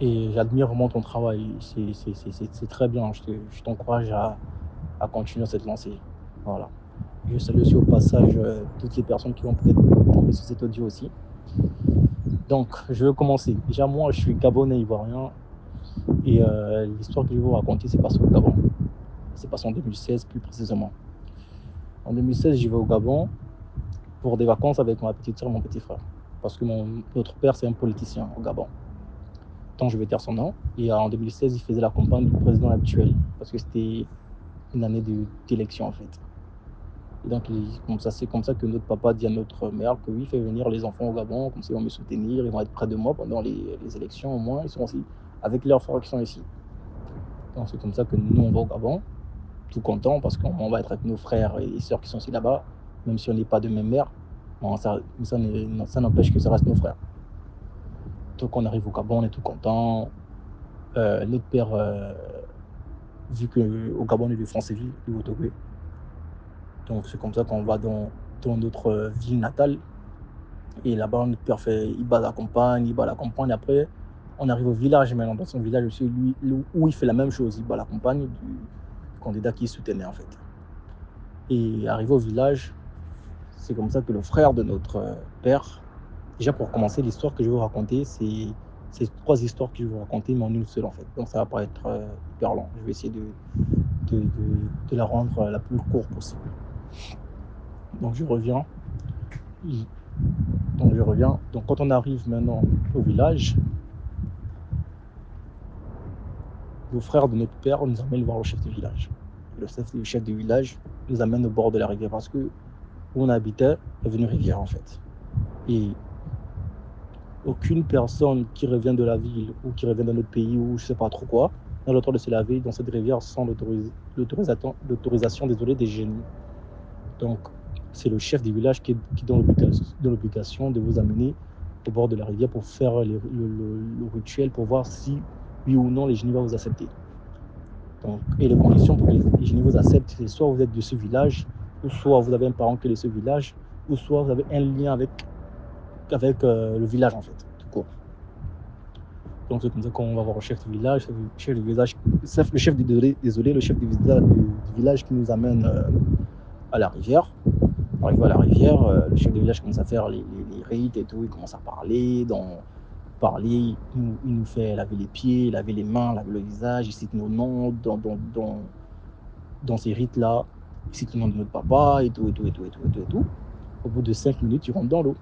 Et j'admire vraiment ton travail. C'est très bien. Je t'encourage à continuer cette lancée. Voilà. Je salue aussi au passage toutes les personnes qui vont peut-être tomber sur cet audio aussi. Donc, je vais commencer. Déjà, moi, je suis gabonais ivoirien. Et l'histoire que je vais vous raconter, c'est passé au Gabon. C'est passé en 2016 plus précisément. En 2016, j'y vais au Gabon pour des vacances avec ma petite soeur et mon petit frère. Parce que notre père, c'est un politicien au Gabon. dont je vais taire son nom. Et en 2016, il faisait la campagne du président actuel, parce que c'était une année d'élection en fait. Et donc, c'est comme ça que notre papa dit à notre mère que oui, fait venir les enfants au Gabon, comme ça ils vont me soutenir, ils vont être près de moi pendant les élections, au moins, ils sont aussi avec leurs frères qui sont ici. Donc, c'est comme ça que nous, on va au Gabon, tout content, parce qu'on va être avec nos frères et sœurs qui sont aussi là-bas, même si on n'est pas de même mère. Bon, ça n'empêche que ça reste nos frères. Donc, on arrive au Gabon, on est tout content. Notre père, vu qu'au Gabon, on est de Franceville, de Otogbé. Donc, c'est comme ça qu'on va dans notre ville natale. Et là-bas, notre père il bat la campagne, Après, on arrive au village maintenant, dans son village aussi, où il fait la même chose. Il bat la campagne du candidat qui soutenait, en fait. Et arrivé au village, c'est comme ça que le frère de notre père, déjà pour commencer, l'histoire que je vais vous raconter, c'est 3 histoires que je vais vous raconter, mais en une seule, en fait. Donc, ça va pas être hyper long. Je vais essayer de la rendre la plus courte possible. Donc, je reviens. Donc, quand on arrive maintenant au village, le frère de notre père nous amène voir le chef du village. Le chef du village nous amène au bord de la rivière parce que où on habitait, il y avait une rivière en fait. Et aucune personne qui revient de la ville ou qui revient de notre pays ou je sais pas trop quoi, n'a le droit de se laver dans cette rivière sans l'autorisation des génies. Donc, c'est le chef du village qui est dans l'obligation de vous amener au bord de la rivière pour faire le rituel pour voir si, oui ou non, les génies vont vous accepter. Donc, et les conditions pour que les génies vous acceptent, c'est soit vous êtes de ce village, ou soit vous avez un parent qui est de ce village, ou soit vous avez un lien avec le village en fait, tout court. Donc c'est comme ça qu'on va voir le chef du village, le chef du village qui nous amène à la rivière. Arrivé à la rivière, le chef du village commence à faire les rites et tout, il commence à parler, il nous fait laver les pieds, laver les mains, laver le visage, il cite nos noms dans ces rites-là, il cite le nom de notre papa et tout. Au bout de 5 minutes, il rentre dans l'eau.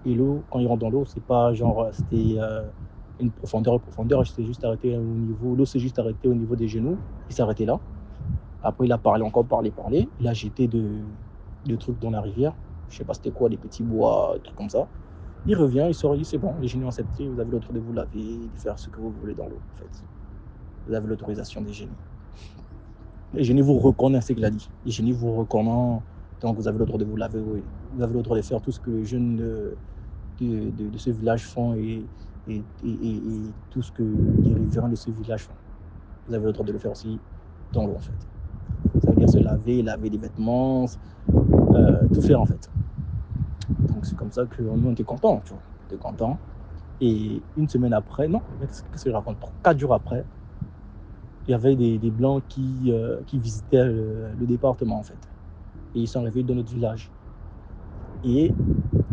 Et l'eau, quand il rentre dans l'eau, c'est pas genre, c'était une profondeur, c'était juste arrêté au niveau, l'eau s'est juste arrêtée au niveau des genoux, il s'est arrêté là. Après, il a parlé, il a jeté de trucs dans la rivière, je sais pas c'était quoi, des petits bois, des trucs comme ça. Il revient, il sort, il dit c'est bon, les génies ont accepté, vous avez le droit de vous laver, de faire ce que vous voulez dans l'eau, en fait. Vous avez l'autorisation des génies. Les génies vous reconnaissent, c'est ce qu'il a dit. Les génies vous reconnaissent, donc vous avez le droit de vous laver, oui. Vous avez le droit de faire tout ce que les jeunes de ce village font et tout ce que les riverains de ce village font. Vous avez le droit de le faire aussi dans l'eau, en fait. Ça veut dire se laver des vêtements, tout faire, en fait. Donc c'est comme ça que nous, on était contents, tu vois. On était contents. Et une semaine après, non, qu'est-ce que je raconte? 4 jours après, il y avait des Blancs qui visitaient le département, en fait. Et ils sont arrivés dans notre village. Et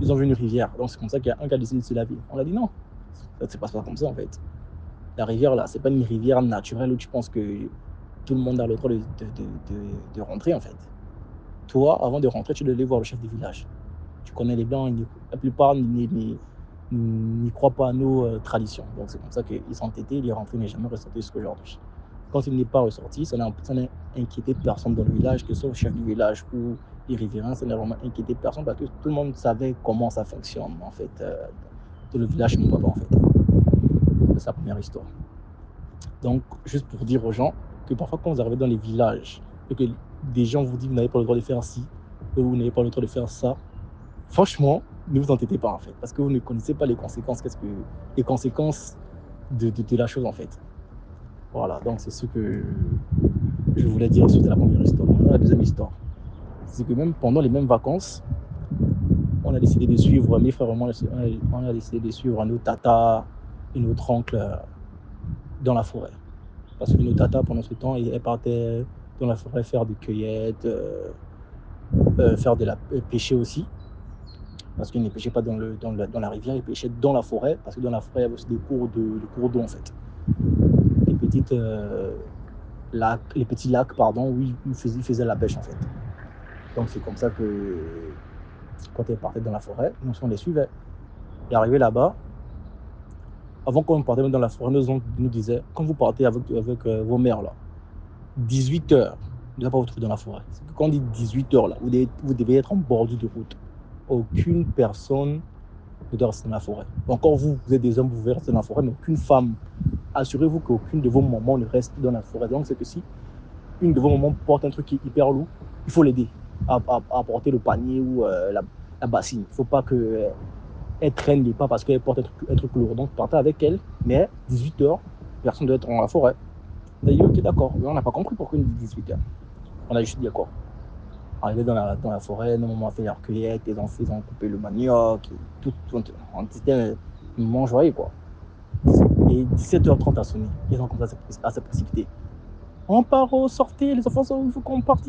ils ont vu une rivière. Donc c'est comme ça qu'il y a un qui a décidé de se laver. On a dit non, ça ne se passe pas comme ça, en fait. La rivière, là, c'est pas une rivière naturelle où tu penses que tout le monde a le droit de rentrer, en fait. Toi, avant de rentrer, tu devais voir le chef du village. Tu connais les Blancs, la plupart n'y croient pas à nos traditions. Donc c'est comme ça qu'ils sont entêtés, il est rentré, il n'est jamais ressorti jusqu'à aujourd'hui. Quand il n'est pas ressorti, ça n'a inquiété personne dans le village, que ce soit le chef du village ou les riverains, ça n'a vraiment inquiété personne parce que tout le monde savait comment ça fonctionne, en fait, dans le village de mon papa, en fait. C'est sa première histoire. Donc, juste pour dire aux gens que parfois, quand vous arrivez dans les villages et que des gens vous disent que vous n'avez pas le droit de faire ci, ou vous n'avez pas le droit de faire ça, franchement, ne vous entêtez pas, en fait, parce que vous ne connaissez pas les conséquences, les conséquences de la chose, en fait. Voilà, donc c'est ce que je voulais dire. C'était la première histoire. La deuxième histoire, c'est que même pendant les mêmes vacances, on a décidé de suivre, mes frères et moi, on a décidé de suivre nos tatas et notre oncle dans la forêt. Parce que nos tatas, pendant ce temps, elles partaient dans la forêt faire des cueillettes, faire de la pêcher aussi. Parce qu'ils ne pêchaient pas dans la rivière, ils pêchaient dans la forêt. Parce que dans la forêt, il y avait aussi des cours d'eau, en fait. Des petites les petits lacs, où ils faisaient la pêche, en fait. Donc c'est comme ça que quand ils partaient dans la forêt, nous on les suivait. Et arrivé là-bas, Avant qu'on partait dans la forêt, nos oncles nous disaient, quand vous partez avec vos mères, là, 18 heures, ne pas vous trouver dans la forêt. C'est que quand on dit 18 heures, là, vous devez être en bordure de route. Aucune personne ne doit rester dans la forêt. Encore vous êtes des hommes, vous devez rester dans la forêt, mais aucune femme. Assurez-vous qu'aucune de vos mamans ne reste dans la forêt. Donc, c'est que si une de vos mamans porte un truc qui est hyper lourd, il faut l'aider à porter le panier ou la bassine. Il ne faut pas qu'elle traîne les pas parce qu'elle porte un truc lourd. Donc, partez avec elle, mais 18 heures, personne ne doit être dans la forêt. On a dit, ok, d'accord. On n'a pas compris pourquoi il dit 18 heures. On a juste dit d'accord. Arrivé dans la forêt, nos mamans ont fait la cueillette, ils ont coupé le manioc, tout. C'était un moment joyeux, quoi. Et 17h30 a sonné. Ils ont commencé à se précipiter. On part, sortez, les enfants, il faut qu'on parte.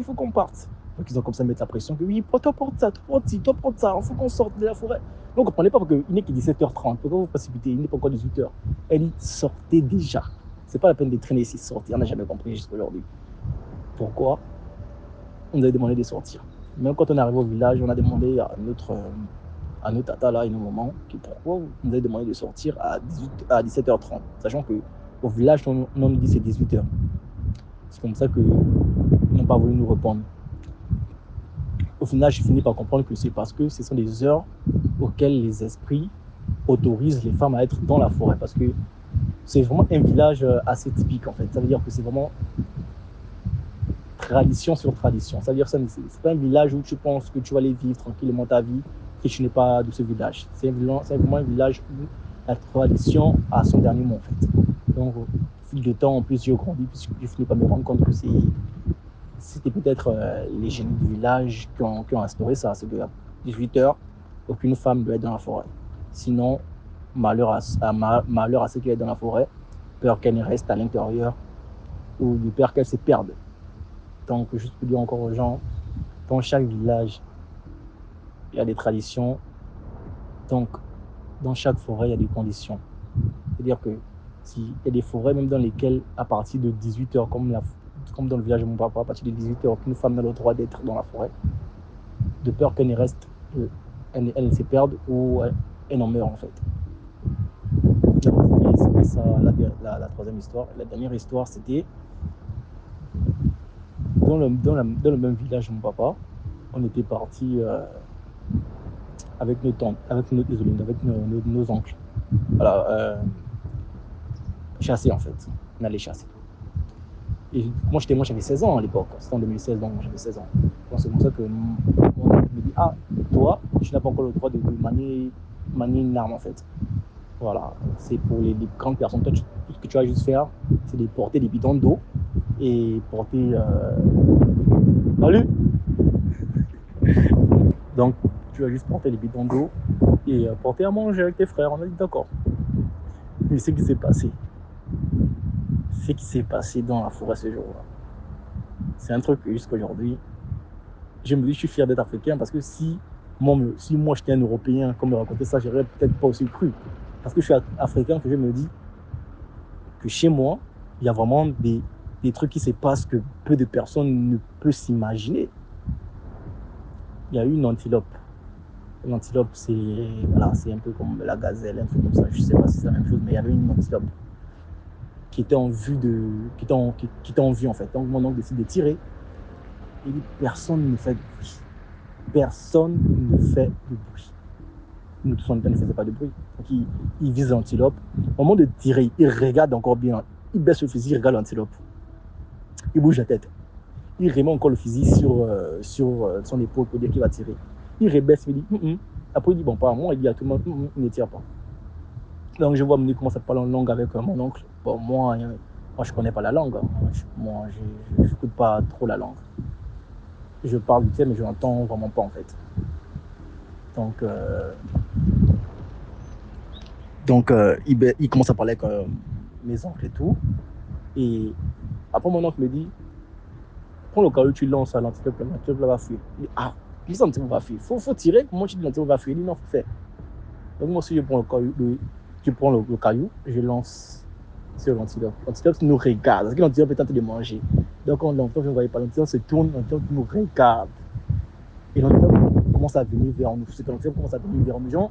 Donc ils ont commencé à mettre la pression que oui, toi porte ça, toi porte ça, il faut qu'on sorte de la forêt. Donc on ne comprenait pas parce qu'il n'est que 17h30. Pourquoi vous précipitez? Il n'est pas encore 18h. Elle dit sortez déjà. C'est pas la peine de traîner ici, sortir. On n'a jamais compris jusqu'à aujourd'hui. Pourquoi on nous avait demandé de sortir? Même quand on est arrivé au village, on a demandé à notre tata là, une maman, pourquoi on nous avait demandé de sortir à 17h30, sachant qu'au village, on nous dit c'est 18h. C'est comme ça qu'ils n'ont pas voulu nous répondre. Au final, j'ai fini par comprendre que c'est parce que ce sont des heures auxquelles les esprits autorisent les femmes à être dans la forêt. Parce que c'est vraiment un village assez typique en fait. Ça veut dire que c'est vraiment tradition sur tradition. Ça veut dire que c'est pas un village où tu penses que tu vas aller vivre tranquillement ta vie et tu n'es pas de ce village. C'est vraiment un village où la tradition a son dernier mot en fait. Donc au fil du temps, en plus j'ai grandi, puisque j'ai fini par me rendre compte que c'était peut-être les génies du village qui ont instauré ça. C'est qu'à 18h, aucune femme ne doit être dans la forêt. Sinon, malheur à ceux qui sont dans la forêt, peur qu'elle ne reste à l'intérieur ou de peur qu'elle se perde. Donc, juste pour dire encore aux gens, dans chaque village, il y a des traditions. Donc, dans chaque forêt, il y a des conditions. C'est-à-dire que s'il y a des forêts même dans lesquelles, à partir de 18h, comme dans le village de mon papa, à partir de 18h, aucune femme n'a le droit d'être dans la forêt, de peur qu'elle ne reste, elle se perde ou elle en meurt en fait. C'était ça la troisième histoire. La dernière histoire, c'était dans le même village de mon papa. On était partis avec nos tantes, avec nos oncles. Voilà, chasser en fait. On allait chasser. Et moi j'avais 16 ans à l'époque. C'était en 2016, donc j'avais 16 ans. Donc c'est comme ça que mon oncle me dit, ah, toi, tu n'as pas encore le droit de manier une arme en fait. Voilà, c'est pour les grandes personnes. Toi, tout ce que tu vas juste faire, c'est de porter des bidons d'eau et porter... Salut. Donc, tu vas juste porter les bidons d'eau et porter à manger avec tes frères. On a dit d'accord. Mais ce qui s'est passé dans la forêt ce jour-là, c'est un truc que jusqu'à aujourd'hui, je me dis, je suis fier d'être africain parce que si moi j'étais un Européen, comme me racontait ça, j'aurais peut-être pas aussi cru. Parce que je suis africain, que je me dis que chez moi, il y a vraiment des trucs qui se passent que peu de personnes ne peuvent s'imaginer. Il y a eu une antilope. L'antilope, c'est un peu comme la gazelle, un truc comme ça. Je ne sais pas si c'est la même chose, mais il y avait une antilope qui était en vue en fait. Donc mon oncle décide de tirer. Il dit personne ne fait de bruit. Personne ne fait de bruit. Nous tous on ne faisait pas de bruit. Donc il vise l'antilope. Au moment de tirer, il regarde encore bien. Il baisse le fusil, il regarde l'antilope. Il bouge la tête. Il remet encore le fusil sur son épaule pour dire qu'il va tirer. Il rebaisse, il dit Après il dit bon, pas à moi, il dit à tout le monde il ne tire pas. Donc je vois Monique commence à parler en langue avec mon oncle. Bon, moi je connais pas la langue. Moi je n'écoute pas trop la langue. Je parle vite fait, mais je n'entends vraiment pas en fait. Donc il commence à parler avec mes oncles et tout. Et après mon oncle me dit prends le cas où tu lances à l'antilope va fuir. Il dit ah, comment ça l'antilope va fuir? Faut tirer, comment tu dis l'antilope va fuir? Il dit non, faut faire. Donc moi aussi je prends le caillou, je lance sur l'antilope. L'antilope nous regarde, parce que l'antilope est en train de manger. Donc quand l'antilope ne voyait pas, l'antilope se tourne, l'antilope nous regarde. Et l'antilope commence à venir vers nous. C'est que l'antilope commence à venir vers nous.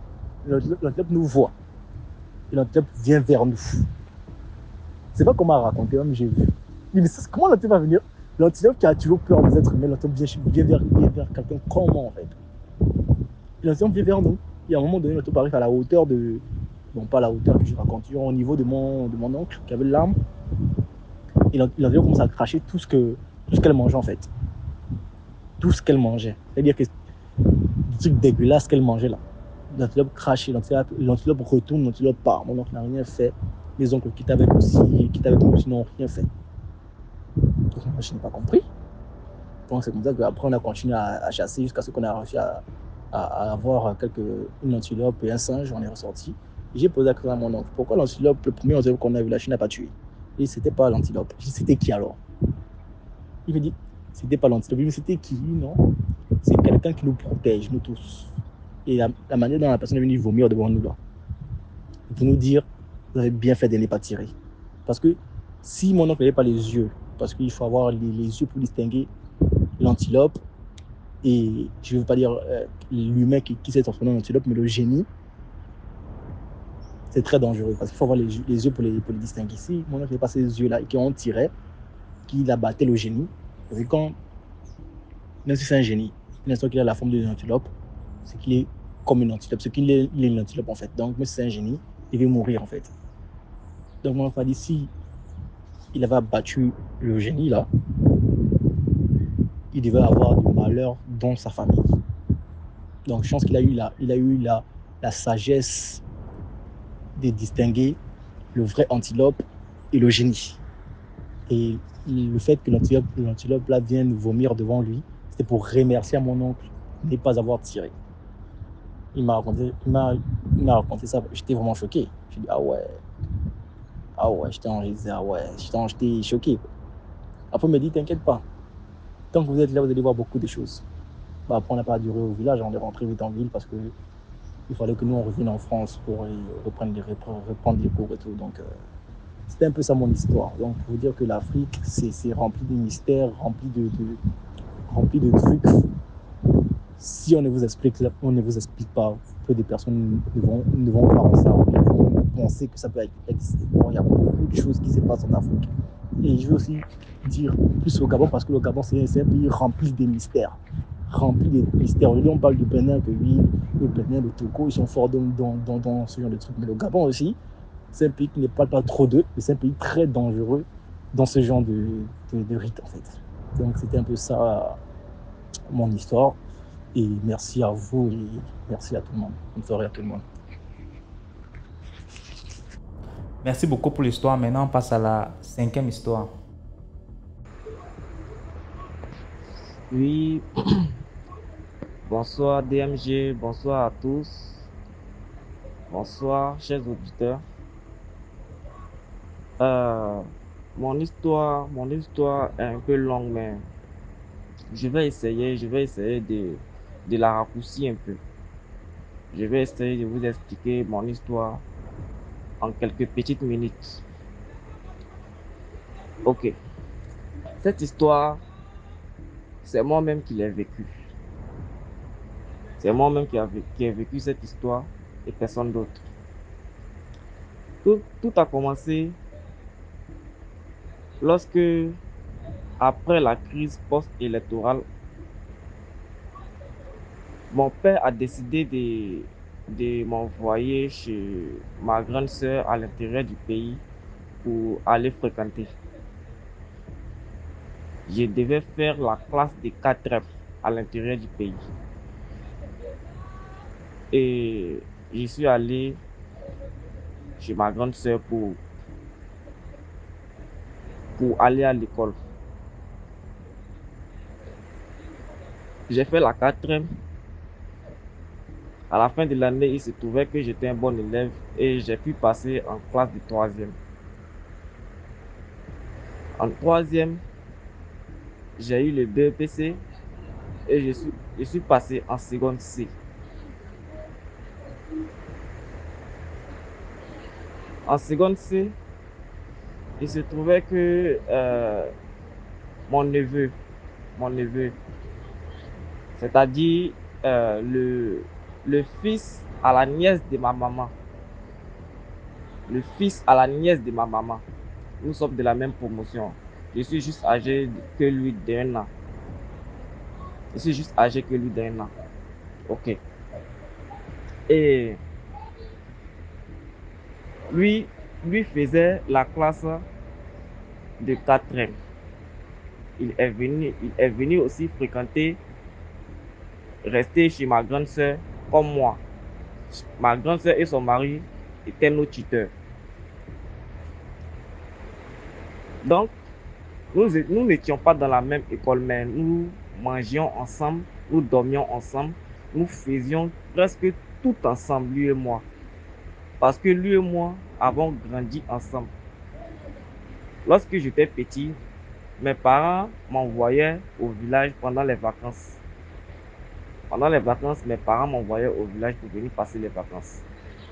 L'antilope nous voit. et l'antilope vient vers nous. C'est pas comment raconter, même j'ai vu. Mais comment l'antilope va venir? L'antilope qui a toujours peur des êtres humains, l'antilope vient vers quelqu'un comment en fait? Et l'antilope vient vers nous. Et à un moment donné, l'antilope arrive à la hauteur de. Non, pas à la hauteur que je raconte, au niveau de mon oncle qui avait l'arme. Et l'antilope commence à cracher tout ce qu'elle mangeait en fait. Tout ce qu'elle mangeait. C'est-à-dire que des trucs dégueulasses qu'elle mangeait là. L'antilope crache, l'antilope retourne, l'antilope part. Mon oncle n'a rien fait. Les oncles qui étaient avec aussi, n'ont rien fait. Donc, moi, je n'ai pas compris. Donc, c'est comme ça qu'après, on a continué à chasser jusqu'à ce qu'on a réussi à avoir une antilope et un singe. On est ressorti. Et j'ai posé la question à mon oncle. Pourquoi l'antilope, le premier antilope qu'on a vu, la Chine n'a pas tué? Et c'était pas l'antilope. Je dis, c'était qui alors? Il me dit, c'était pas l'antilope. Mais c'était qui? Non. C'est quelqu'un qui nous protège, nous tous. Et la manière dont la personne est venue vomir devant nous là, pour nous dire, vous avez bien fait de ne pas tirer. Parce que si mon oncle n'avait pas les yeux, parce qu'il faut avoir les yeux pour distinguer l'antilope, et je ne veux pas dire l'humain qui s'est transformé en antilope, mais le génie, c'est très dangereux, parce qu'il faut avoir les yeux pour les distinguer. Si mon oncle n'avait pas ces yeux-là, et qu'on tirait, qu'il abattait le génie, parce que même si c'est un génie, l'instant qu'il a la forme d'une antilope, c'est qu'il est comme une antilope, c'est qu'il est une antilope en fait. Donc même si c'est un génie, il va mourir en fait. Donc mon oncle m'a dit, si il avait abattu le génie là, il devait avoir du malheur dans sa famille. Donc je pense qu'il a eu la sagesse de distinguer le vrai antilope et le génie. Et le fait que l'antilope là vienne vomir devant lui, c'était pour remercier à mon oncle de ne pas avoir tiré. Il m'a raconté ça, j'étais vraiment choqué. Je dis ah ouais, j'étais choqué. Après il m'a dit t'inquiète pas, tant que vous êtes là vous allez voir beaucoup de choses. Après on n'a pas duré au village, on est rentré vite en ville parce que il fallait que nous on revienne en France pour reprendre les cours et tout. Donc c'était un peu ça mon histoire. Donc pour vous dire que l'Afrique c'est rempli de mystères, rempli de trucs. Si on ne vous explique pas, peu de personnes ne vont croire en ça, ils vont penser que ça peut exister. Bon, il y a beaucoup de choses qui se passent en Afrique. Et je veux aussi dire plus au Gabon, parce que le Gabon, c'est un pays rempli de mystères. Aujourd'hui, on parle du Bénin, que oui, le Bénin, le Togo, ils sont forts dans ce genre de trucs. Mais le Gabon aussi, c'est un pays qui ne parle pas trop d'eux, mais c'est un pays très dangereux dans ce genre de rites, en fait. Donc, c'était un peu ça, mon histoire. Et merci à vous et merci à tout le monde. Bonne soirée à tout le monde.
Merci beaucoup pour l'histoire. Maintenant, on passe à la 5e histoire.
Oui, bonsoir DMG, bonsoir à tous. Bonsoir, chers auditeurs. Mon histoire est un peu longue, mais je vais essayer de la raccourcir un peu. Je vais essayer de vous expliquer mon histoire en quelques petites minutes. Ok. Cette histoire, c'est moi-même qui l'ai vécue. C'est moi-même qui ai vécu cette histoire et personne d'autre. Tout a commencé lorsque, après la crise post-électorale, mon père a décidé de m'envoyer chez ma grande sœur à l'intérieur du pays pour aller fréquenter. Je devais faire la classe des 4 à l'intérieur du pays. Et je suis allé chez ma grande sœur pour aller à l'école. J'ai fait la 4e. À la fin de l'année, il se trouvait que j'étais un bon élève et j'ai pu passer en classe de 3e. En 3e, j'ai eu le BEPC et je suis passé en seconde C. En seconde C, il se trouvait que mon neveu, c'est-à-dire le fils à la nièce de ma maman, le fils à la nièce de ma maman. Nous sommes de la même promotion. Je suis juste âgé que lui d'un an. Je suis juste âgé que lui d'un an. Ok. Et lui faisait la classe de 4e. Il est venu aussi fréquenter, rester chez ma grande soeur comme moi. Ma grande soeur et son mari étaient nos tuteurs. Donc, nous n'étions pas dans la même école, mais nous mangions ensemble, nous dormions ensemble, nous faisions presque tout ensemble, lui et moi. Parce que lui et moi avons grandi ensemble. Lorsque j'étais petit, mes parents m'envoyaient au village pendant les vacances. Pendant les vacances, mes parents m'envoyaient au village pour venir passer les vacances.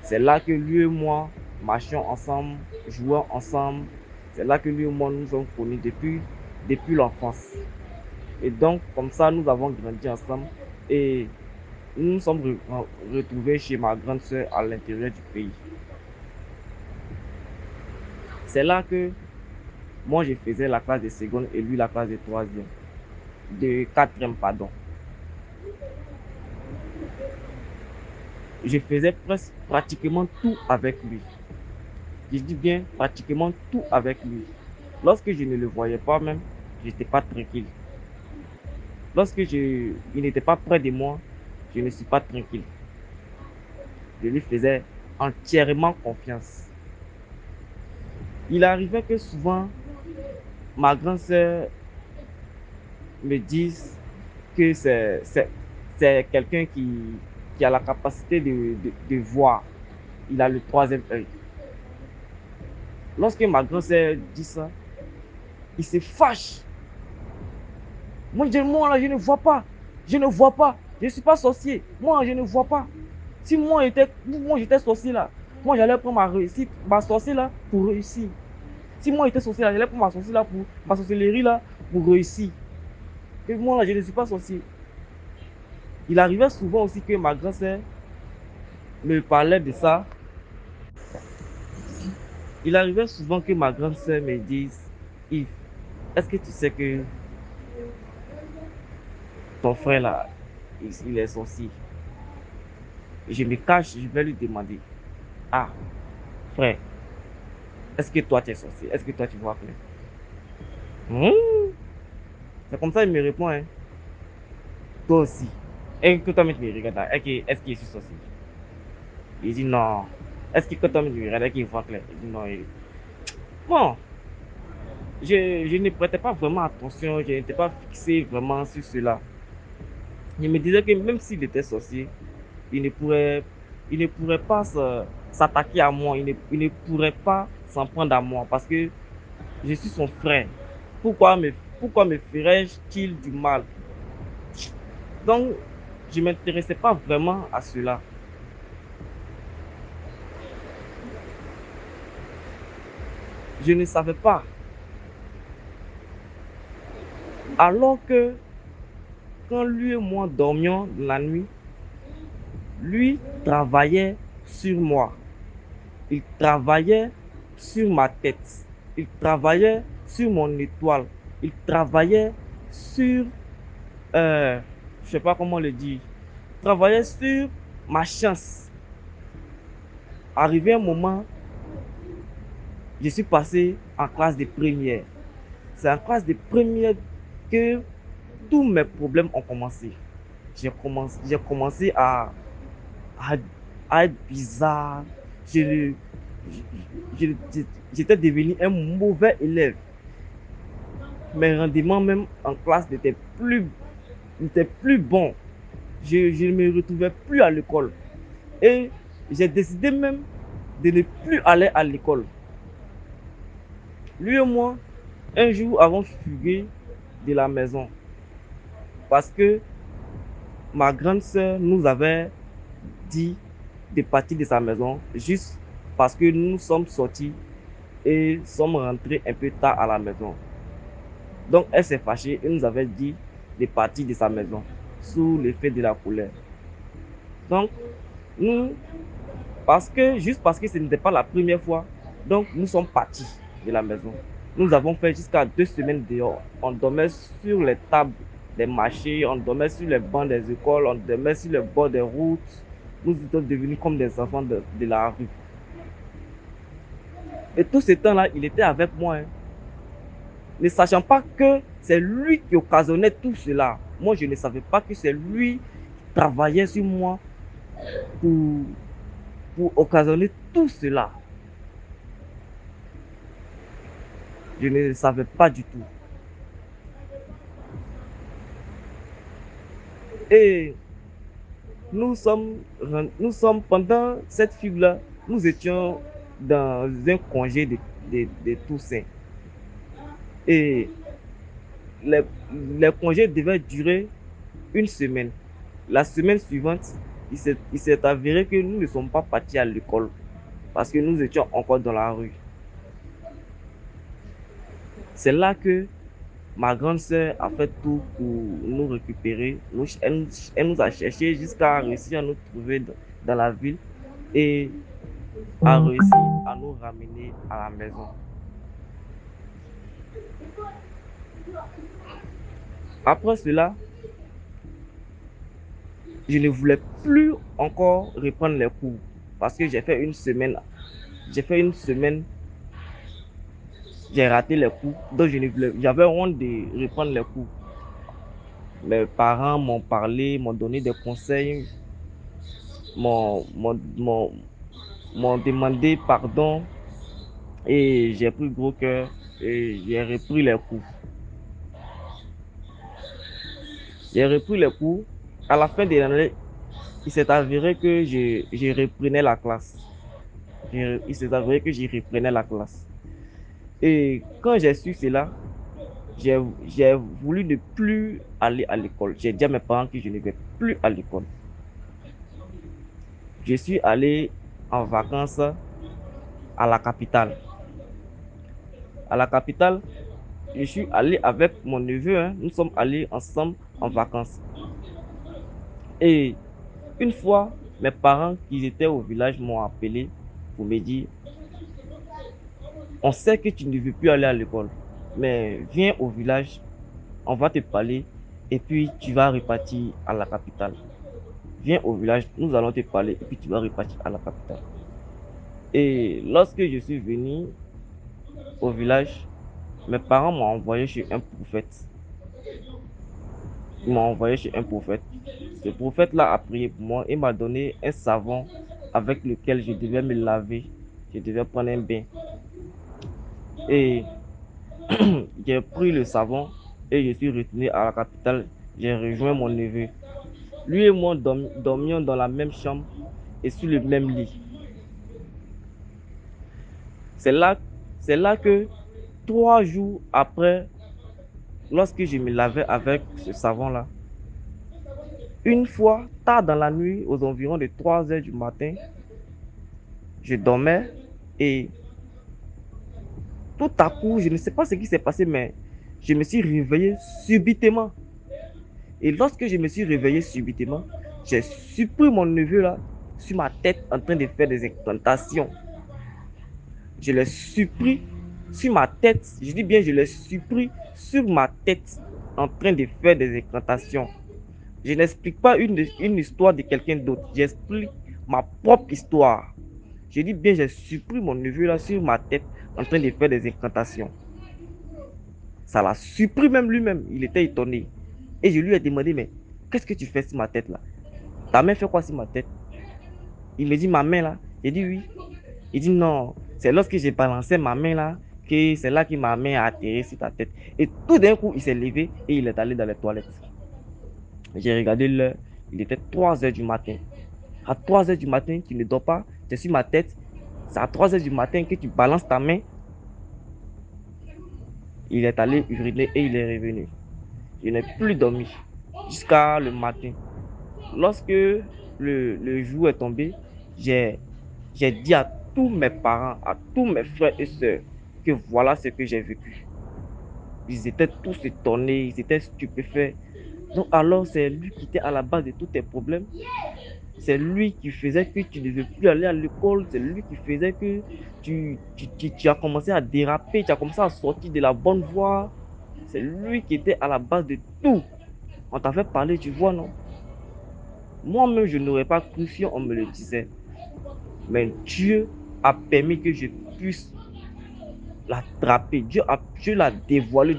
C'est là que lui et moi marchions ensemble, jouions ensemble. C'est là que lui et moi nous sommes connus depuis l'enfance. Et donc, comme ça, nous avons grandi ensemble et nous nous sommes retrouvés chez ma grande soeur à l'intérieur du pays. C'est là que moi, je faisais la classe de seconde et lui la classe de troisième. De 4e, pardon. Je faisais pratiquement tout avec lui. Je dis bien pratiquement tout avec lui. Lorsque je ne le voyais pas même, je n'étais pas tranquille. Lorsque il n'était pas près de moi, je ne suis pas tranquille. Je lui faisais entièrement confiance. Il arrivait que souvent, ma grande sœur me dise que c'est quelqu'un qui a la capacité de voir. Il a le 3e œil. Lorsque ma grande sœur dit ça, il se fâche. Moi, je dis, moi là, je ne vois pas. Je ne vois pas. Je ne suis pas sorcier. Moi, je ne vois pas. Si moi j'étais sorcier là, moi j'allais prendre ma sorcier là pour réussir. Si moi j'étais sorcier là, j'allais prendre ma sorcier là pour ma sorcellerie là pour réussir. Et moi là, je ne suis pas sorcier. Il arrivait souvent aussi que ma grand-sœur me parlait de ça. Il arrivait souvent que ma grande-sœur me dise, Yves, est-ce que tu sais que ton frère là, il est sorcier? Je me cache, je vais lui demander, ah, frère, est-ce que toi tu es sorcier? Est-ce que toi tu vois clair? C'est comme ça qu'il me répond, hein. Toi aussi. Et que toi, tu me regardes, est-ce qu'il est sorcier? Il dit non. Est-ce que toi, tu me regardes, est-ce qu'il voit clair? Il dit non. Bon, je ne prêtais pas vraiment attention, je n'étais pas fixé vraiment sur cela. Je me disais que même s'il était sorcier, il ne pourrait pas s'attaquer à moi, il ne pourrait pas s'en prendre à moi parce que je suis son frère. Pourquoi me ferais-je du mal? Donc, je ne m'intéressais pas vraiment à cela. Je ne savais pas. Alors que quand lui et moi dormions la nuit, lui travaillait sur moi. Il travaillait sur ma tête. Il travaillait sur mon étoile. Il travaillait sur, je ne sais pas comment le dire, il travaillait sur ma chance. Arrivé un moment, je suis passé en classe de première. C'est en classe de première que tous mes problèmes ont commencé. J'ai commencé à être bizarre. J'étais devenu un mauvais élève. Mes rendements même en classe n'étaient plus bons. Je ne me retrouvais plus à l'école. Et j'ai décidé même de ne plus aller à l'école. Lui et moi, un jour avons fugué de la maison. Parce que ma grande sœur nous avait dit de partir de sa maison juste parce que nous sommes sortis et sommes rentrés un peu tard à la maison. Donc elle s'est fâchée et nous avait dit de partir de sa maison sous l'effet de la colère. Donc nous Juste parce que ce n'était pas la première fois, donc nous sommes partis de la maison. Nous avons fait jusqu'à 2 semaines dehors. On dormait sur les tables des marchés, on dormait sur les bancs des écoles, on dormait sur le bord des routes. Nous étions devenus comme des enfants de la rue. Et tout ce temps-là, il était avec moi, hein. Ne sachant pas que c'est lui qui occasionnait tout cela. Moi, je ne savais pas que c'est lui qui travaillait sur moi pour, pour occasionner tout cela. Je ne le savais pas du tout. Et nous sommes pendant cette fugue-là, nous étions dans un congé de Toussaint. Et les congés devaient durer une semaine. La semaine suivante, il s'est avéré que nous ne sommes pas partis à l'école parce que nous étions encore dans la rue. C'est là que ma grande sœur a fait tout pour nous récupérer. Elle nous a cherché jusqu'à réussir à nous trouver dans la ville et a réussi à nous ramener à la maison. Après cela, je ne voulais plus encore reprendre les cours parce que j'ai fait une semaine, j'ai raté les cours, donc j'avais honte de reprendre les cours. Mes parents m'ont parlé, m'ont donné des conseils, m'ont demandé pardon et j'ai pris gros cœur et j'ai repris les cours. J'ai repris les cours. À la fin de l'année, il s'est avéré que je reprenais la classe. Il s'est avéré que je reprenais la classe. Et quand j'ai su cela, j'ai voulu ne plus aller à l'école. J'ai dit à mes parents que je ne vais plus à l'école. Je suis allé en vacances à la capitale. À la capitale, je suis allé avec mon neveu, hein. Nous sommes allés ensemble en vacances. Et une fois, mes parents qui étaient au village m'ont appelé pour me dire, on sait que tu ne veux plus aller à l'école, mais viens au village, on va te parler et puis tu vas repartir à la capitale. Viens au village, nous allons te parler et puis tu vas repartir à la capitale. Et lorsque je suis venu au village, mes parents m'ont envoyé chez un prophète. Ils m'ont envoyé chez un prophète. Ce prophète-là a prié pour moi et m'a donné un savon avec lequel je devais me laver. Je devais prendre un bain. Et j'ai pris le savon et je suis retourné à la capitale. J'ai rejoint mon neveu. Lui et moi dormions dans la même chambre et sur le même lit. C'est là que 3 jours après, lorsque je me lavais avec ce savon-là, une fois, tard dans la nuit, aux environs de 3 heures du matin, je dormais et tout à coup, je ne sais pas ce qui s'est passé, mais je me suis réveillé subitement. Et lorsque je me suis réveillé subitement, j'ai surpris mon neveu là sur ma tête en train de faire des incantations. Je l'ai surpris sur ma tête, je dis bien je l'ai surpris sur ma tête en train de faire des incantations. Je n'explique pas une histoire de quelqu'un d'autre, j'explique ma propre histoire. Je dis bien j'ai surpris mon neveu là sur ma tête en train de faire des incantations. Ça l'a surpris même lui-même, il était étonné. Et je lui ai demandé, mais qu'est-ce que tu fais sur ma tête là? Ta main fait quoi sur ma tête? Il me dit, ma main là. J'ai dit oui. Il dit non, c'est lorsque j'ai balancé ma main là, que c'est là que ma main a atterri sur ta tête. Et tout d'un coup, il s'est levé et il est allé dans les toilettes. J'ai regardé l'heure, il était 3 heures du matin. À 3 heures du matin, tu ne dors pas, tu es sur ma tête. C'est à 3 heures du matin que tu balances ta main. Il est allé uriner et il est revenu. Je n'ai plus dormi jusqu'à le matin. Lorsque le jour est tombé, j'ai dit à tous mes parents, à tous mes frères et sœurs, que voilà ce que j'ai vécu. Ils étaient tous étonnés, ils étaient stupéfaits. Donc alors, c'est lui qui était à la base de tous tes problèmes. C'est lui qui faisait que tu ne devais plus aller à l'école. C'est lui qui faisait que tu as commencé à déraper, tu as commencé à sortir de la bonne voie. C'est lui qui était à la base de tout. On t'a fait parler, tu vois, non? Moi-même, je n'aurais pas cru si on me le disait. Mais Dieu a permis que je puisse l'attraper. Dieu l'a dévoilé.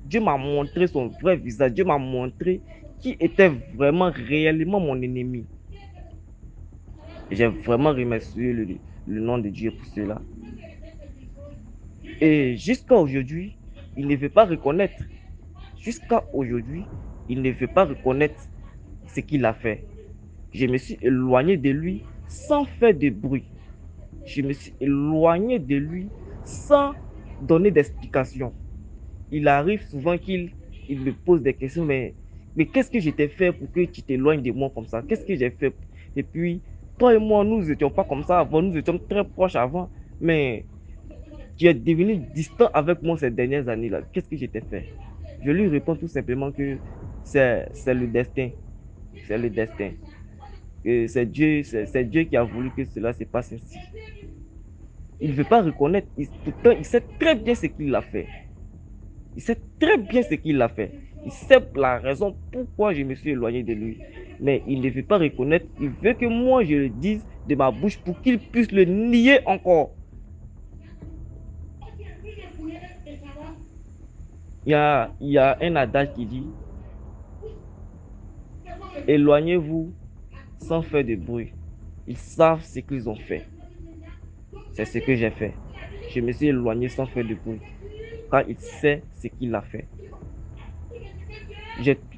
Dieu m'a montré son vrai visage. Dieu m'a montré qui était vraiment, réellement mon ennemi. J'ai vraiment remercié le nom de Dieu pour cela. Et jusqu'à aujourd'hui, il ne veut pas reconnaître. Jusqu'à aujourd'hui, il ne veut pas reconnaître ce qu'il a fait. Je me suis éloigné de lui sans faire de bruit. Je me suis éloigné de lui sans donner d'explication. Il arrive souvent qu'il me pose des questions, mais qu'est-ce que je t'ai fait pour que tu t'éloignes de moi comme ça? Qu'est-ce que j'ai fait? Et puis, toi et moi, nous n'étions pas comme ça avant, nous étions très proches avant, mais tu es devenu distant avec moi ces dernières années-là. Qu'est-ce que je t'ai fait? Je lui réponds tout simplement que c'est le destin. C'est le destin. C'est Dieu qui a voulu que cela se passe ainsi. Il ne veut pas reconnaître. Pourtant, il sait très bien ce qu'il a fait. Il sait très bien ce qu'il a fait. Il sait la raison pourquoi je me suis éloigné de lui. Mais il ne veut pas reconnaître. Il veut que moi je le dise de ma bouche pour qu'il puisse le nier encore. Il y a un adage qui dit: éloignez-vous sans faire de bruit. Ils savent ce qu'ils ont fait. C'est ce que j'ai fait. Je me suis éloigné sans faire de bruit. Car il sait ce qu'il a fait.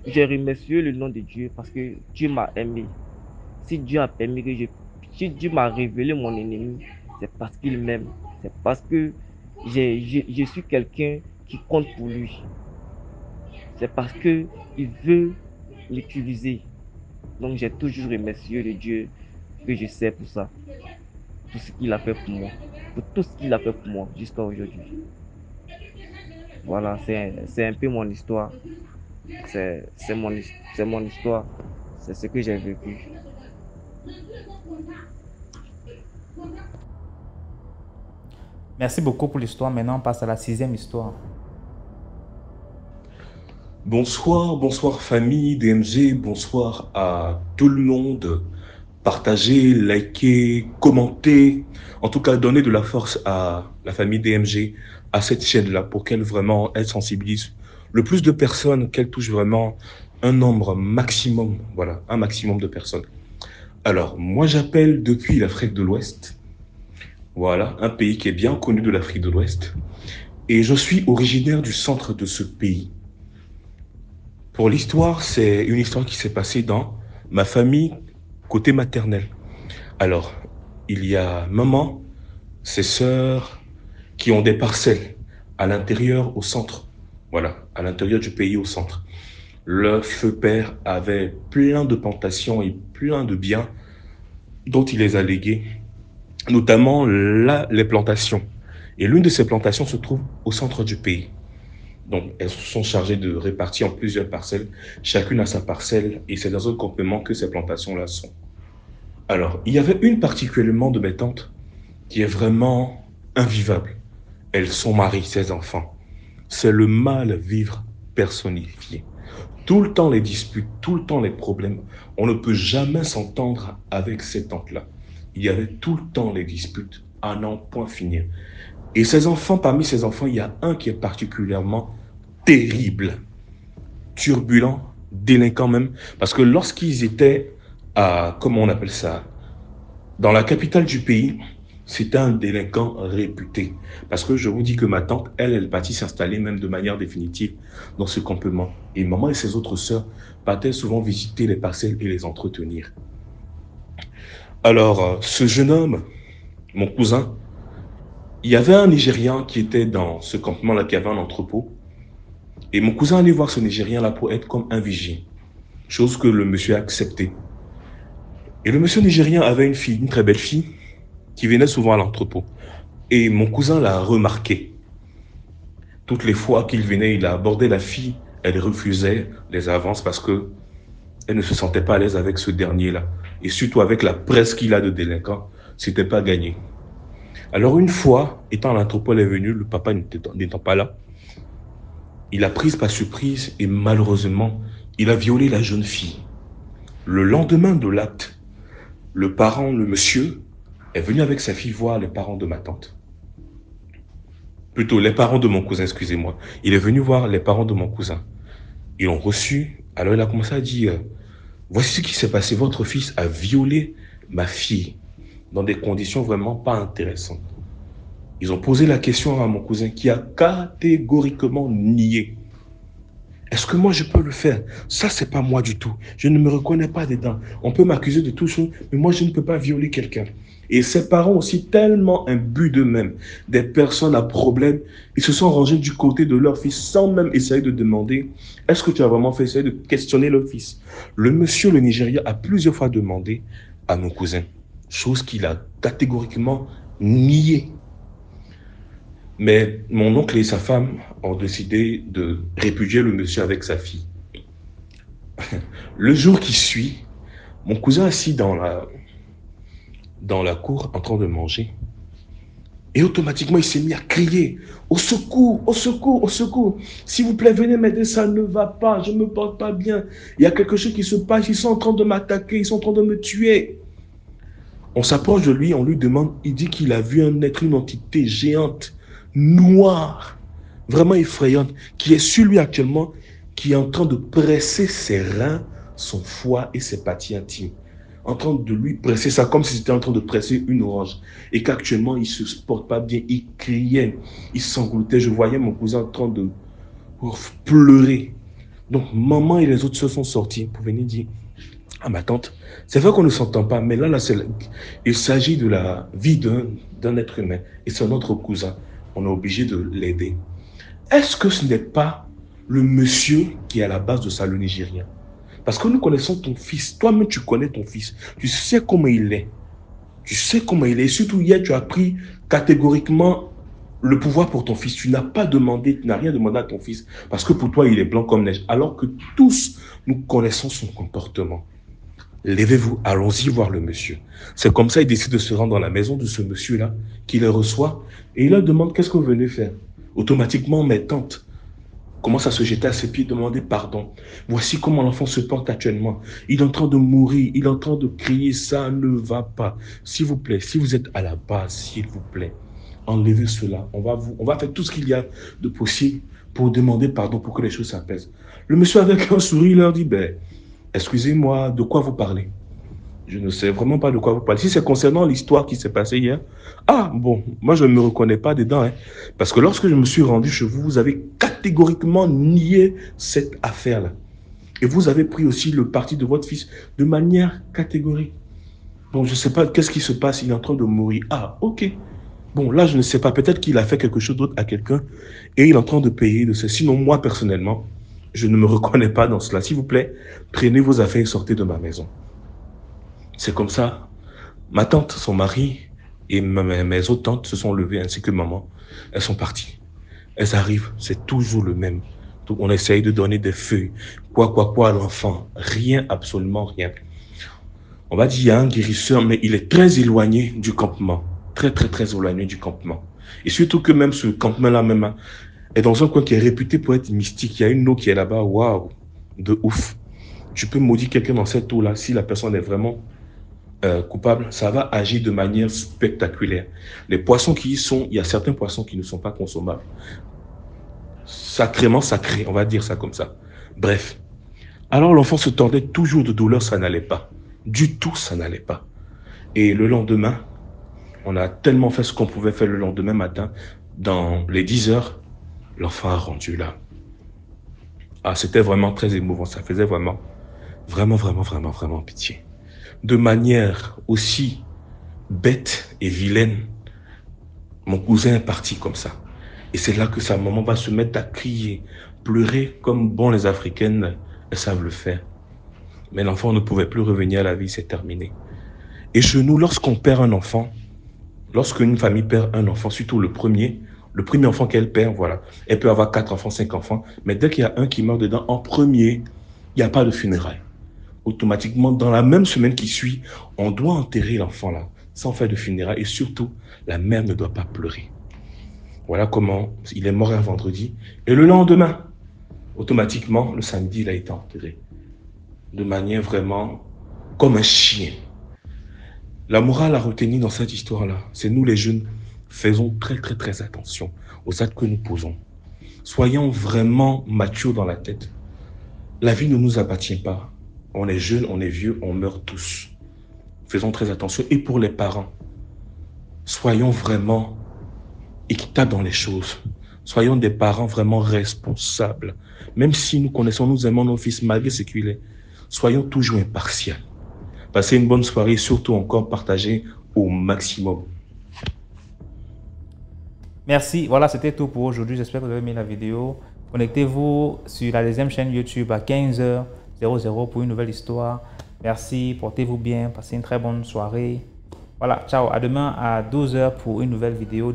J'ai remercié le nom de Dieu parce que Dieu m'a aimé. Si Dieu a permis que si Dieu m'a révélé mon ennemi, c'est parce qu'il m'aime. C'est parce que je suis quelqu'un qui compte pour lui. C'est parce que il veut l'utiliser. Donc j'ai toujours remercié le Dieu que je sais pour ça. Tout ce qu'il a fait pour moi. Pour tout ce qu'il a fait pour moi jusqu'à aujourd'hui. Voilà, c'est un peu mon histoire. C'est mon histoire. C'est ce que j'ai vécu.
Merci beaucoup pour l'histoire. Maintenant, on passe à la 6e histoire.
Bonsoir, bonsoir famille DMG, bonsoir à tout le monde. Partagez, likez, commentez, en tout cas donnez de la force à la famille DMG, à cette chaîne-là, pour qu'elle vraiment, elle sensibilise le plus de personnes, qu'elle touche vraiment un nombre maximum, voilà, un maximum de personnes. Alors, moi j'appelle depuis l'Afrique de l'Ouest, voilà, un pays qui est bien connu de l'Afrique de l'Ouest, et je suis originaire du centre de ce pays. Pour l'histoire, c'est une histoire qui s'est passée dans ma famille côté maternel. Alors, il y a maman, ses sœurs qui ont des parcelles à l'intérieur, au centre. Voilà, à l'intérieur du pays, au centre. Le feu père avait plein de plantations et plein de biens dont il les a légués, notamment là, les plantations. Et l'une de ces plantations se trouve au centre du pays. Donc, elles sont chargées de répartir en plusieurs parcelles. Chacune a sa parcelle et c'est dans un complément que ces plantations-là sont. Alors, il y avait une particulièrement de mes tantes qui est vraiment invivable. Elle, son mari, ses enfants. C'est le mal vivre personnifié. Tout le temps les disputes, tout le temps les problèmes. On ne peut jamais s'entendre avec ces tantes-là. Il y avait tout le temps les disputes à n'en point finir. Et ces enfants, parmi ces enfants, il y a un qui est particulièrement terrible, turbulent, délinquant même, parce que lorsqu'ils étaient à, comment on appelle ça, dans la capitale du pays, c'était un délinquant réputé. Parce que je vous dis que ma tante, elle partit s'installer même de manière définitive dans ce campement. Et maman et ses autres sœurs partaient souvent visiter les parcelles et les entretenir. Alors, ce jeune homme, mon cousin, il y avait un Nigérian qui était dans ce campement-là, qui avait un entrepôt. Et mon cousin allait voir ce Nigérien-là pour être comme un vigie. Chose que le monsieur a accepté. Et le monsieur nigérien avait une fille, une très belle fille, qui venait souvent à l'entrepôt. Et mon cousin l'a remarqué. Toutes les fois qu'il venait, il a abordé la fille, elle refusait les avances parce que elle ne se sentait pas à l'aise avec ce dernier-là. Et surtout avec la presse qu'il a de délinquants, c'était pas gagné. Alors une fois, étant l'Interpol est venu, le papa n'étant pas là, il a pris par surprise et malheureusement, il a violé la jeune fille. Le lendemain de l'acte, le parent, le monsieur, est venu avec sa fille voir les parents de ma tante. Plutôt, les parents de mon cousin, excusez-moi. Il est venu voir les parents de mon cousin. Ils l'ont reçu. Alors il a commencé à dire, voici ce qui s'est passé. Votre fils a violé ma fille dans des conditions vraiment pas intéressantes. Ils ont posé la question à mon cousin qui a catégoriquement nié. Est-ce que moi je peux le faire? Ça, c'est pas moi du tout. Je ne me reconnais pas dedans. On peut m'accuser de tout ça, mais moi je ne peux pas violer quelqu'un. Et ses parents aussi, tellement imbus d'eux-mêmes, des personnes à problème, ils se sont rangés du côté de leur fils sans même essayer de demander est-ce que tu as vraiment fait essayer de questionner leur fils? Le monsieur, le Nigeria, a plusieurs fois demandé à mon cousin, chose qu'il a catégoriquement nié. Mais mon oncle et sa femme ont décidé de répudier le monsieur avec sa fille. Le jour qui suit, mon cousin assis dans la cour en train de manger. Et automatiquement, il s'est mis à crier « Au secours, au secours, au secours! S'il vous plaît, venez m'aider, ça ne va pas, je ne me porte pas bien. Il y a quelque chose qui se passe, ils sont en train de m'attaquer, ils sont en train de me tuer. » On s'approche de lui, on lui demande, il dit qu'il a vu un être, une entité géante, noire, vraiment effrayante, qui est sur lui actuellement, qui est en train de presser ses reins, son foie et ses parties intimes. En train de lui presser ça comme si c'était en train de presser une orange. Et qu'actuellement, il ne se porte pas bien, il criait, il sanglotait. Je voyais mon cousin en train de pleurer. Donc, maman et les autres se sont sortis pour venir dire à ma tante, c'est vrai qu'on ne s'entend pas, mais là il s'agit de la vie d'un être humain. Et c'est notre cousin. On est obligé de l'aider. Est-ce que ce n'est pas le monsieur qui est à la base de ça, le Nigérien? Parce que nous connaissons ton fils. Toi-même, tu connais ton fils. Tu sais comment il est. Tu sais comment il est. Et surtout, hier, tu as pris catégoriquement le pouvoir pour ton fils. Tu n'as pas demandé, tu n'as rien demandé à ton fils. Parce que pour toi, il est blanc comme neige. Alors que tous, nous connaissons son comportement. Levez-vous, allons-y voir le monsieur. C'est comme ça, il décide de se rendre dans la maison de ce monsieur-là, qui le reçoit, et il leur demande, qu'est-ce que vous venez faire? Automatiquement, mes tantes commencent à se jeter à ses pieds, demander pardon. Voici comment l'enfant se porte actuellement. Il est en train de mourir, il est en train de crier, ça ne va pas. S'il vous plaît, si vous êtes à la base, s'il vous plaît, enlevez cela. On va faire tout ce qu'il y a de possible pour demander pardon, pour que les choses s'apaisent. Le monsieur avec un sourire leur dit, excusez-moi, de quoi vous parlez? Je ne sais vraiment pas de quoi vous parlez. Si c'est concernant l'histoire qui s'est passée hier, ah bon, moi je ne me reconnais pas dedans. Hein, parce que lorsque je me suis rendu chez vous, vous avez catégoriquement nié cette affaire-là. Et vous avez pris aussi le parti de votre fils de manière catégorique. Bon, je ne sais pas qu'est-ce qui se passe, il est en train de mourir. Ah, ok. Bon, là je ne sais pas, peut-être qu'il a fait quelque chose d'autre à quelqu'un et il est en train de payer de ça. Sinon, moi personnellement, je ne me reconnais pas dans cela. S'il vous plaît, prenez vos affaires et sortez de ma maison. C'est comme ça. Ma tante, son mari et mes autres tantes se sont levées ainsi que maman. Elles sont parties. Elles arrivent, c'est toujours le même. Donc on essaye de donner des feuilles. Quoi à l'enfant. Rien, absolument rien. On va dire qu'il y a un guérisseur, mais il est très éloigné du campement. Très éloigné du campement. Et surtout que même ce campement-là même est dans un coin qui est réputé pour être mystique. Il y a une eau qui est là-bas, waouh, de ouf. Tu peux maudire quelqu'un dans cette eau-là, si la personne est vraiment coupable, ça va agir de manière spectaculaire. Les poissons qui y sont, il y a certains poissons qui ne sont pas consommables. Sacrément sacré, on va dire ça comme ça. Bref. Alors l'enfant se tordait toujours de douleur, ça n'allait pas. Du tout, ça n'allait pas. Et le lendemain, on a tellement fait ce qu'on pouvait faire le lendemain matin. Dans les 10 heures, l'enfant a rendu là. Ah, c'était vraiment très émouvant. Ça faisait vraiment pitié. De manière aussi bête et vilaine, mon cousin est parti comme ça. Et c'est là que sa maman va se mettre à crier, pleurer comme bon les Africaines, elles savent le faire. Mais l'enfant ne pouvait plus revenir à la vie, c'est terminé. Et chez nous, lorsqu'on perd un enfant, lorsqu'une famille perd un enfant, surtout le premier enfant qu'elle perd, voilà, elle peut avoir 4 enfants, 5 enfants, mais dès qu'il y a un qui meurt dedans, en premier, il n'y a pas de funérailles. automatiquement, dans la même semaine qui suit, on doit enterrer l'enfant là, sans faire de funérailles. Et surtout, la mère ne doit pas pleurer. Voilà comment il est mort un vendredi. Et le lendemain, automatiquement, le samedi, il a été enterré. De manière vraiment comme un chien. La morale à retenir dans cette histoire-là, c'est nous les jeunes, faisons très attention aux actes que nous posons. Soyons vraiment matures dans la tête. La vie ne nous appartient pas. On est jeunes, on est vieux, on meurt tous. Faisons très attention. Et pour les parents, soyons vraiment équitables dans les choses. Soyons des parents vraiment responsables. Même si nous connaissons, nous aimons nos fils malgré ce qu'il est, soyons toujours impartials. Passez une bonne soirée, surtout encore partagez au maximum.
Merci. Voilà, c'était tout pour aujourd'hui. J'espère que vous avez aimé la vidéo. Connectez-vous sur la deuxième chaîne YouTube à 15h00 pour une nouvelle histoire. Merci, portez-vous bien, passez une très bonne soirée. Voilà, ciao, à demain à 12h pour une nouvelle vidéo.